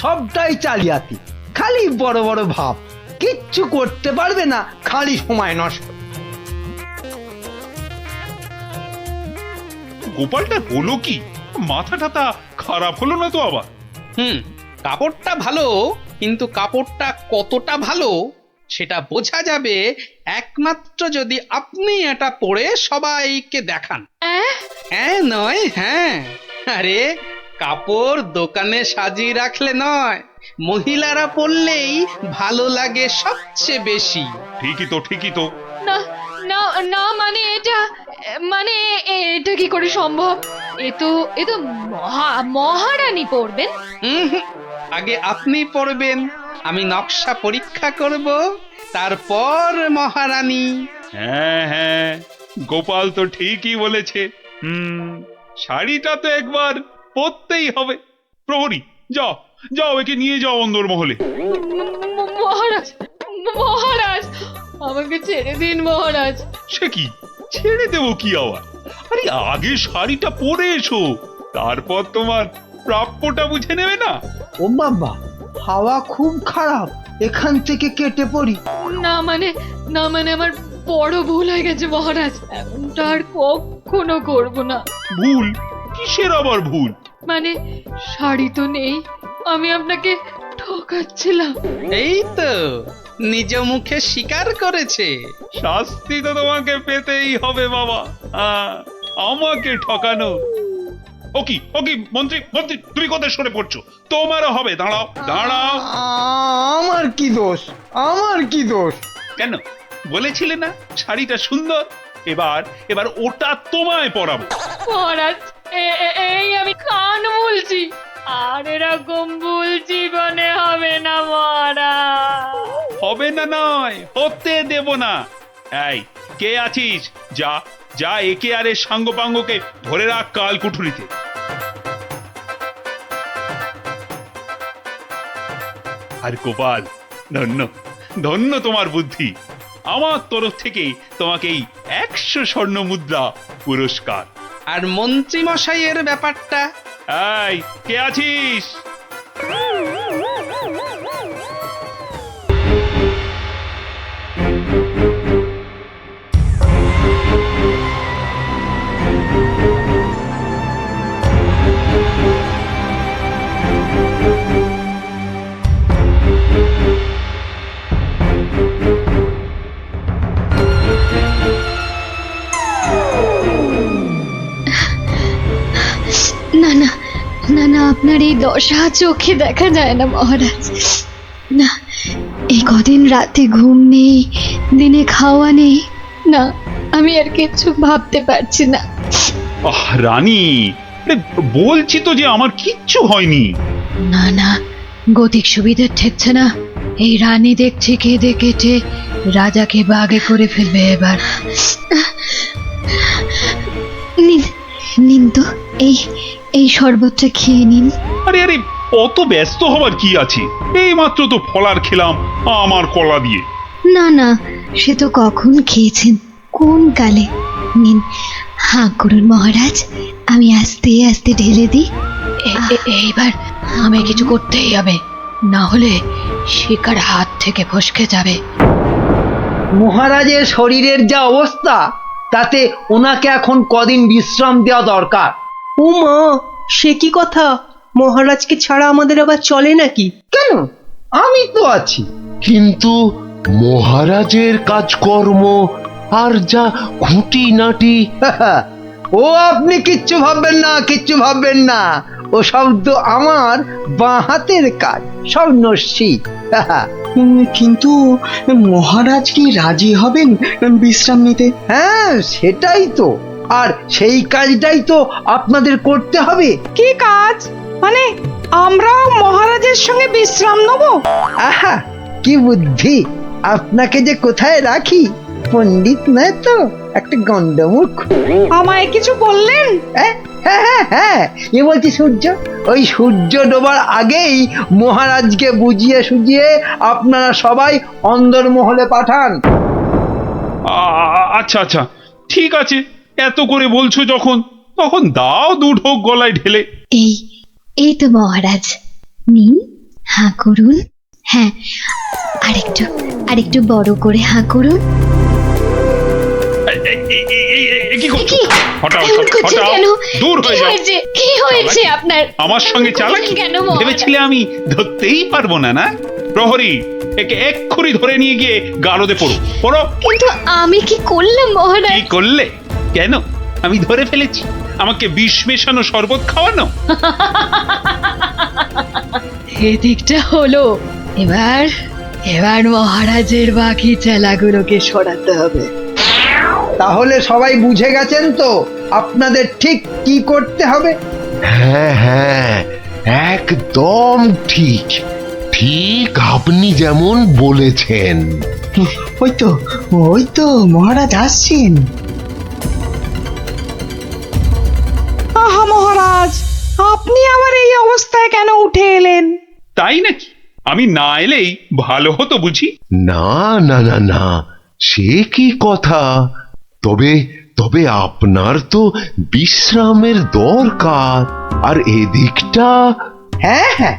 সবটাই চালিয়াতি, খালি বড় বড় ভাব, কিচ্ছু করতে পারবে না, খালি সময় নষ্ট। গোপালটা হলো কি? মাথা টাথা খারাপ হলো না তো আবার? কাপড়টা ভালো, কিন্তু কাপড়টা কতটা ভালো সেটা বোঝা যাবে একমাত্র যদি আপনি এটা পরে সবাইকে দেখান। হ্যাঁ নয় হ্যাঁ, আরে কাপড় দোকানে সাজিয়ে রাখলে নয়, মহিলারা পরলেই ভালো লাগে সবচেয়ে বেশি। ঠিকই তো। না না না, মানে এটা কি করে সম্ভব? এ তো মহারানী পরবেন। আগে আপনি পরবেন, আমি নকশা পরীক্ষা করব, তারপর মহারানী। হ্যাঁ হ্যাঁ, গোপাল তো ঠিকই বলেছে। শাড়িটা তো একবার পরতেই হবে। প্রহরী, যাও যাও, একে নিয়ে যাও অন্দরমহলে। মহারাজ, আমাকে ছেড়ে দিন মহারাজ। সে কি, ছেড়ে দেবো কি আবার? আরে আগে শাড়িটা পরে এসো, তারপর তোমার প্রাপ্যটা বুঝে নেবে না? ও বাবা, হাওয়া খুব খারাপ, এখান থেকে কেটে পড়ি। না মানে আমার বড় ভুল হয়ে গেছে মহারাজ, এমনটা আর কখনো করব না। ভুল? কিসের আবার ভুল? মানে শাড়ি তো নেই, আমি আপনাকে ঠকাচ্ছিলাম। এই তো নিজ মুখে স্বীকার করেছে। শাস্তি তো তোমাকে পেতেই হবে বাবা, আমাকে ঠকানো। ওকি মন্ত্রী, তুমি কোথায় সরে পড়ছো? তোমারও হবে, দাঁড়াও। আমার কি দোষ? কেন বলেছিলে না শাড়িটা সুন্দর? এবার ওটা তোমায় পরাবো। মহারাজ, এই আমি কান বলছি, আর এরকম ভুল জীবনে হবে না মহারাজ। হবে না নয়, হতে দেব না। এই কে আছিস? যা একে আর এর সাঙ্গপাঙ্গকে ধরে রাখ কাল কুঠুরিতে। আর গোপাল, ধন্য তোমার বুদ্ধি। আমার তরফ থেকে তোমাকে এই 100 স্বর্ণ মুদ্রা পুরস্কার। আর মন্ত্রী মশাইয়ের ব্যাপারটা? এই কে আছিস? না, আপনার এই দশা চোখে দেখা যায় না মহারাজ। না, এই কদিন রাতে ঘুম নেই, দিনে খাওয়া নেই, না আমি আর কিছু ভাবতে পারছি না। রানী, বলছি তো যে আমার কিচ্ছু হয়নি। না, গতিক সুবিধে ঠেকছে না। এই রানী দেখছি কেঁদে কেটে রাজাকে বাগে করে ফেলবে এবার। নিন তো এই শরবতটা খেয়ে নিন। আরে আরে, অত ব্যস্ত হবার কি আছে? এই মাত্র তো ফলার খেলাম আমার কলা দিয়ে। না না, সে তো কখন খেয়েছেন, কোন কালে। নিন, হাঁ করুন মহারাজ, আমি আস্তে আস্তে ঢেলে দিই। এইবার আমি কিছু করতেই হবে, না হলে শিকার হাত থেকে ফসকে যাবে। মহারাজের শরীরের যা অবস্থা, তাতে ওনাকে এখন কদিন বিশ্রাম দেওয়া দরকার। ও মা, সে কি কথা? মহারাজকে ছাড়া আমাদের আবার চলে নাকি? কেন, আমি তো আছি। কিন্তু মহারাজের কাজকর্ম আর যা খুঁটিনাটি। ও আপনি কিচ্ছু ভাববেন না, কিচ্ছু ভাববেন না। ও শব্দ আমার বাঁ হাতের কাজ, সব নস্যি। কিন্তু মহারাজ কি রাজি হবেন বিশ্রাম নিতে? হ্যাঁ, সেটাই তো। আর সেই কাজটাই তো আপনাদের করতে হবে। কি কাজ? মানে আমরাও মহারাজের সঙ্গে বিশ্রাম নেব? আহা, কি বুদ্ধি! আপনাকে যে কোথায় রাখি, পণ্ডিত নয় তো, একটা গন্ডমূর্খ। আমায় কিছু বললেন? হ্যাঁ হ্যাঁ হ্যাঁ, এ বলছি সূর্য, ওই সূর্য ডোবার আগেই মহারাজকে বুঝিয়ে সুঝিয়ে আপনারা সবাই অন্দরমহলে পাঠান। আচ্ছা আচ্ছা, ঠিক আছে, এত করে বলছো যখন, তখন দাও 2 ঢোক গলায় ঢেলে। এই এই তো মহারাজ, নিন, হাঁ করুন। হ্যাঁ, আরেকটু বড় করে হাঁ করুন। কি করছো? হটাও, এমন করছেন হটাও, কেন? দূর হয়ে যাও। কি হয়েছে আপনার? আমার সঙ্গে চালাকি কেন মহারাজ? ভেবেছিলে আমি ধরতেই পারবো না? না প্রহরী, একে এক্ষুনি ধরে নিয়ে গিয়ে গারদে পড়ো, পড়ো। কিন্তু আমি কি করলাম মহারাজ? কি করলে? কেন? আমি ধরে ফেলেছি। আমাকে বিষ মেশানো শরবত খাওয়ানো। এদিকটা হলো। এবার মহারাজের বাকি চেলাগুলোকে সরাতে হবে। তাহলে সবাই বুঝে গেছেন তো আপনাদের ঠিক কি করতে হবে? হ্যাঁ হ্যাঁ, একদম ঠিক। ঠিক আপনি যেমন বলেছেন। ওই তো মহারাজ আসছেন। আহা মহারাজ, আপনি আবার এই অবস্থায় কেন উঠে এলেন? তাই নাকি? আমি না এলেই ভালো হতো বুঝি? না না না না, সে কি কথা। তবে তবে আপনার তো বিশ্রামের দরকার। আর এদিকটা? হ্যাঁ হ্যাঁ,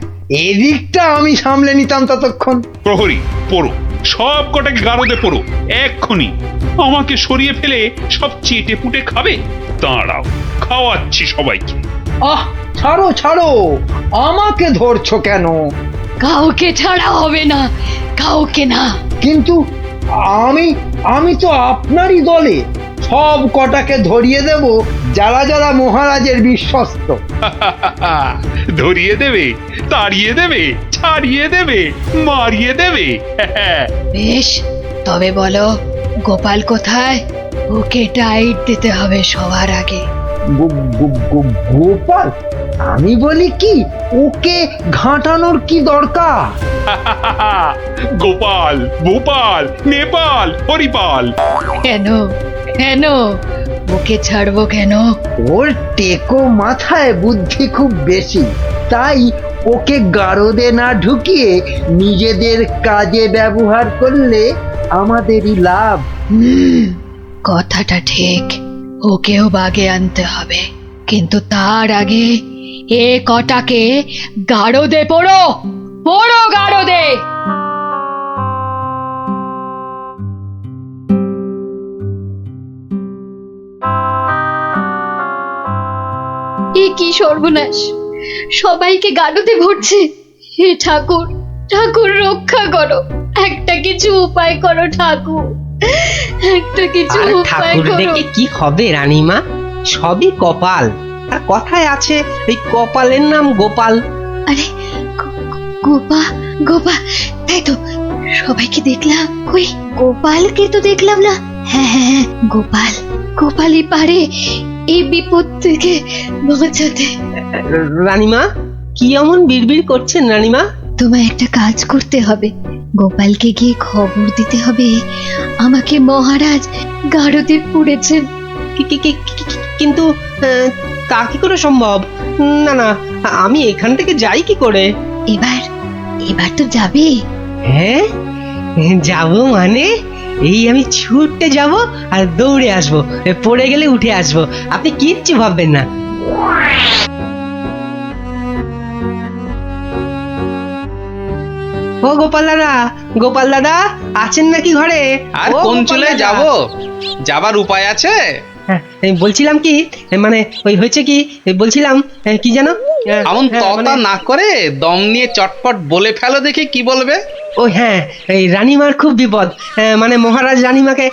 এদিকটা আমি সামলে নিতাম ততক্ষণ। প্রহরী, পড়ো, সব কটাকে গারদে পড়ো এক্ষুনি। আমাকে সরিয়ে ফেলে সব চেটে পুটে খাবে? দাঁড়াও, খাওয়াচ্ছি সবাইকে। আহ, ছাড়ো ছাড়ো, আমাকে ধরছো কেন? কাউকে ছাড়া হবে না, কাউকে না। কিন্তু আমি তো আপনারই দলে। সব কটাকে ধরিয়ে দেব, যারা যারা মহারাজের বিশ্বস্ত। ধরিয়ে দেবে, তাড়িয়ে দেবে, ছাড়িয়ে দেবে, মারিয়ে দেবে। বেশ, তবে বলো গোপাল কোথায়? ওকে টাইট দিতে হবে সবার আগে। গোপাল? আমি বলি কি, ওকে ঘাঁটানোর কি দরকার? গোপাল, ভোপাল, নেপাল, হরিপাল। কেন কেন ওকে ছাড়বো কেন? ওর টেকো মাথায় বুদ্ধি খুব বেশি, তাই ওকে গারদে না ঢুকিয়ে নিজেদের কাজে ব্যবহার করলে আমাদেরই লাভ। কথাটা ঠিক, ওকেও বাগে আনতে হবে, কিন্তু তার আগে এ কটাকে গারদে পড়ো, পড়ো গারদে। এ কি সর্বনাশ! সবাইকে গাড়োতে ভরছে। হে ঠাকুর, ঠাকুর রক্ষা করো, একটা কিছু উপায় করো ঠাকুর, একটা কিছু উপায় ঠাকুর করো। ডেকে কি হবে রানীমা? সবই কপাল। আর কথায় আছে, এই কপালের নাম গোপাল। আরে গোপা গোপা, তাই তো, সবাইকে দেখলাম, কই গোপালকে তো দেখলাম না। হ্যাঁ হ্যাঁ হ্যাঁ, গোপালই পারে এই বিপদ থেকে বাঁচাতে। রানীমা, কি এমন বিড়বিড় করছেন রানীমা? তোমায় একটা কাজ করতে হবে, গোপালকে গিয়ে খবর দিতে হবে আমাকে মহারাজ গারদে পুড়েছেন। কিন্তু তা কি করে সম্ভব? না না, আমি এখান থেকে যাই কি করে? এবার এবার তো যাবে। হ্যাঁ, যাব মানে এই আমি ছুটতে যাব আর দৌড়ে আসব, পড়ে গেলে উঠে আসব, আপনি কিচ্ছু ভাববেন না। ও গোপাল দাদা, গোপাল দাদা আছেন নাকি ঘরে? আর ও কোন গোপাল চলে দাদা। যাব? যাবার উপায় আছে? হ্যাঁ, আমি বলছিলাম কি, মানে ওই হয়েছে কি, বলছিলাম কি জানো, এমন ততা না করে দম নিয়ে চটপট বলে ফেলো দেখি কি বলবে। ও হ্যাঁ, এই রানীমার খুব বিপদ, মানে মহারাজ রানীমাকে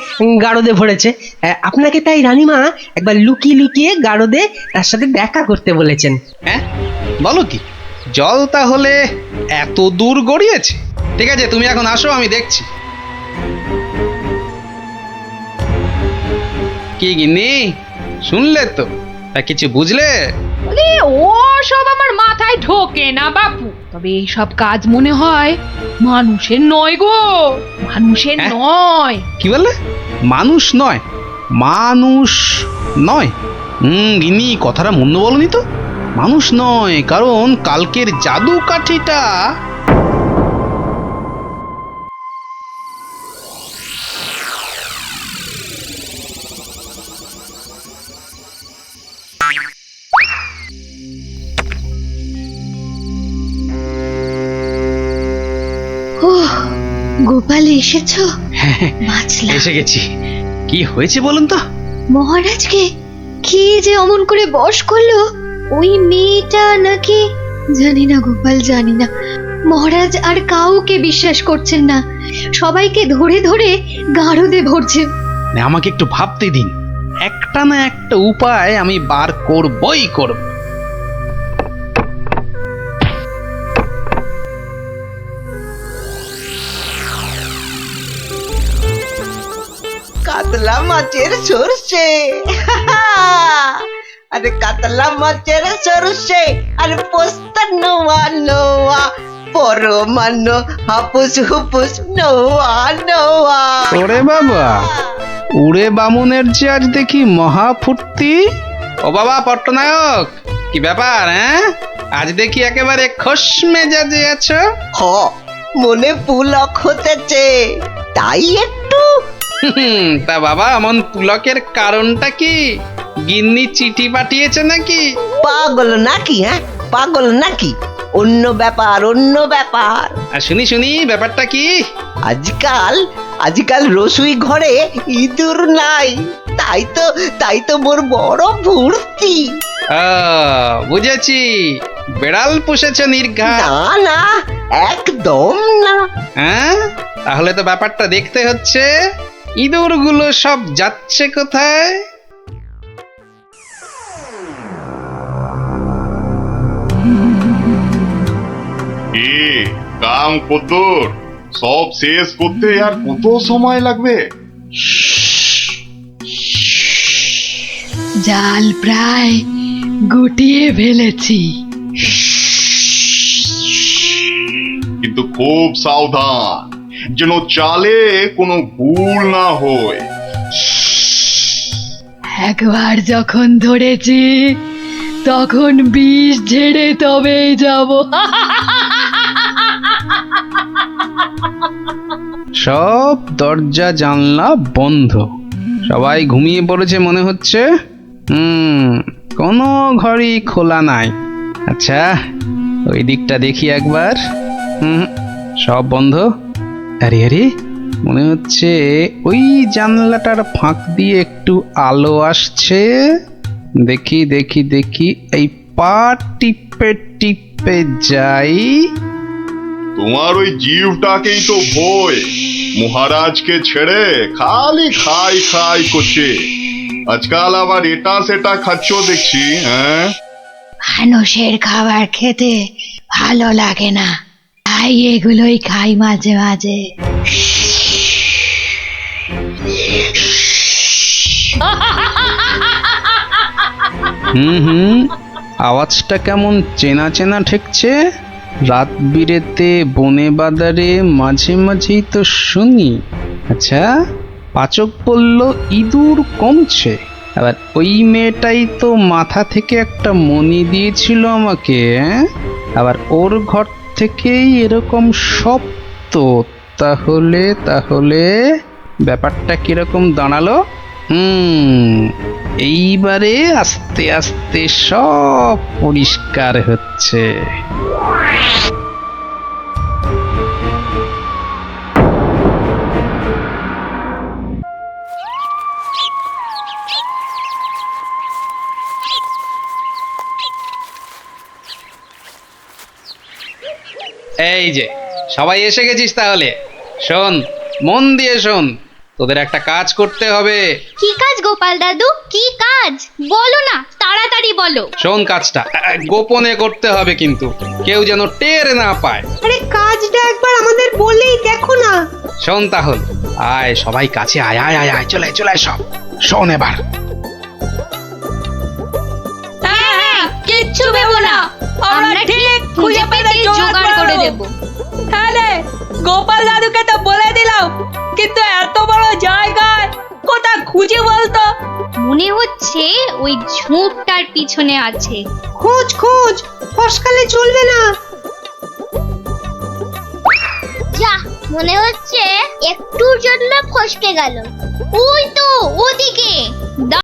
গারদে ভরেছে। আপনাকে তাই রানীমা একবার লুকিয়ে লুকিয়ে গারদে তার সাথে দেখা করতে বলেছেন। হ্যাঁ, বলো কি? জল তাহলে এত দূর গড়িয়েছে? ঠিক আছে, তুমি এখন আসো, আমি দেখছি। কি গিন্নি, শুনলে তো? তা কিছু বুঝলে? বলি ও সব আমার মাথায় ঢোকে না বাপু, তবে এই সব কাজ মনে হয় মানুষের নয় গো, মানুষের নয়। কি বললে? মানুষ নয়? মানুষ নয়? গিন্নি, কথাটা মন্দ বলনি তো। মানুষ নয়, কারণ কালকের জাদু কাঠিটা ও গোপাল এসেছো? বাঁচলাম। এসে গেছি। কি হয়েছে বলুন তো? মহারাজকে কি যে অমন করে বশ করলো ওই মেয়েটা নাকি, জানি না গোপাল, জানি না। মহারাজ আর কাউকে বিশ্বাস করছেন না, সবাইকে ধরে ধরে গারদে ভরছে। আমাকে একটু ভাবতে দিন, একটা না একটা উপায় আমি বার করবই করব। কাতলা মাছের সরষে, আরে কাতলা মাছের সরষে, আরে পোস্ত নোয়া নোয়া, পরমান্ন হাপুস হুপুস নোয়া নোয়া। ওরে বাবা, উড়ে বামুনের যে আজ দেখি মহা ফুর্তি। ও বাবা পট্টনায়ক, কি ব্যাপার? আজ দেখি একেবারে খোশ মেজাজে আছো। হ, মনে পুলক হতেছে, তাই একটু। তা বাবা, এমন পুলকের কারণটা কি? গিন্নি চিঠি পাঠিয়েছে নাকি? পাগল নাকি? পাগল নাকি? অন্য ব্যাপার, অন্য ব্যাপার। আর শুনি শুনি, ব্যাপারটা কি? আজকাল রসুই ঘরে ইঁদুর নাই, তাই তো মোর বড় ভর্তি। বুঝেছি, বেড়াল পুষেছ নির্ঘাত। না না, একদম না। তাহলে তো ব্যাপারটা দেখতে হচ্ছে। ইঁদুরগুলো সব যাচ্ছে কোথায়? কাম কদ্দুর, সব শেষ করতে আর কত সময় লাগবে? জাল প্রায় গুটিয়ে ফেলেছি, কিন্তু খুব সাবধান, যেন চালে কোনো ভুল না হয়। একবার যখন ধরেছি তখন বিষ ঝেড়ে তবেই যাব। সব দরজা জানলা বন্ধ, সবাই ঘুমিয়ে পড়েছে মনে হচ্ছে। কোনো ঘরই খোলা নাই। আচ্ছা, ওই দিকটা দেখি একবার। সব বন্ধ। আরে আরে, মনে হচ্ছে ওই জানলাটার ফাঁক দিয়ে একটু আলো আসছে। দেখি দেখি দেখি, এই পা টিপে টিপে যাই। তোমার ওই জীবটাকেই তো ভয়, মহারাজকে ছেড়ে খালি খাই খাই করছে। আজকাল আবার এটা সেটা খাচ্ছ দেখছি। মানুষের খাবার খেতে ভালো লাগে না, তাই এগুলোই খাই মাঝে মাঝে। আওয়াজটা কেমন চেনা চেনা ঠেকছে। রাত বিরেতে বনে বাদারে মাঝে মাঝেই তো শুনি। আচ্ছা, পাচক বলল ইঁদুর কমছে, আবার ওই মেয়েটাই তো মাথা থেকে একটা মণি দিয়েছিল আমাকে, আবার ওর ঘর থেকেই এরকম শব্দ। তাহলে তাহলে ব্যাপারটা কিরকম দাঁড়ালো? এইবারে আস্তে আস্তে সব পরিষ্কার হচ্ছে। এই যে সবাই এসে গেছিস, তাহলে শোন, মন দিয়ে শোন, তোদের একটা কাজ করতে হবে। কি কাজ গোপাল দাদু, কি কাজ? বলো না, তাড়াতাড়ি বলো। শোন, কাজটা গোপনে করতে হবে, কিন্তু কেউ যেন টের না পায়। আরে কাজটা একবার আমাদের বলেই দেখো না। শোন তাহলে, আয় সবাই কাছে আয়, আয় আয় আয়, চলে চলে সব শোন এবার। হ্যাঁ, কিচ্ছু ভেবো না, আমরা ঠিক খুঁজে পেতে জোগাড় করে দেব। হ্যাঁ রে, গোপাল দাদুকে তো বলে দিলাম, কিন্তু এত বড় জায়গায় কোথায় খুঁজে বলতো? মনে হচ্ছে ওই ঝোপটার পিছনে আছে। খোঁজ খোঁজ, ফসকালে চলবে না। যা, মনে হচ্ছে একটুর জন্য ফসকে গেল। ওই তো ওদিকে।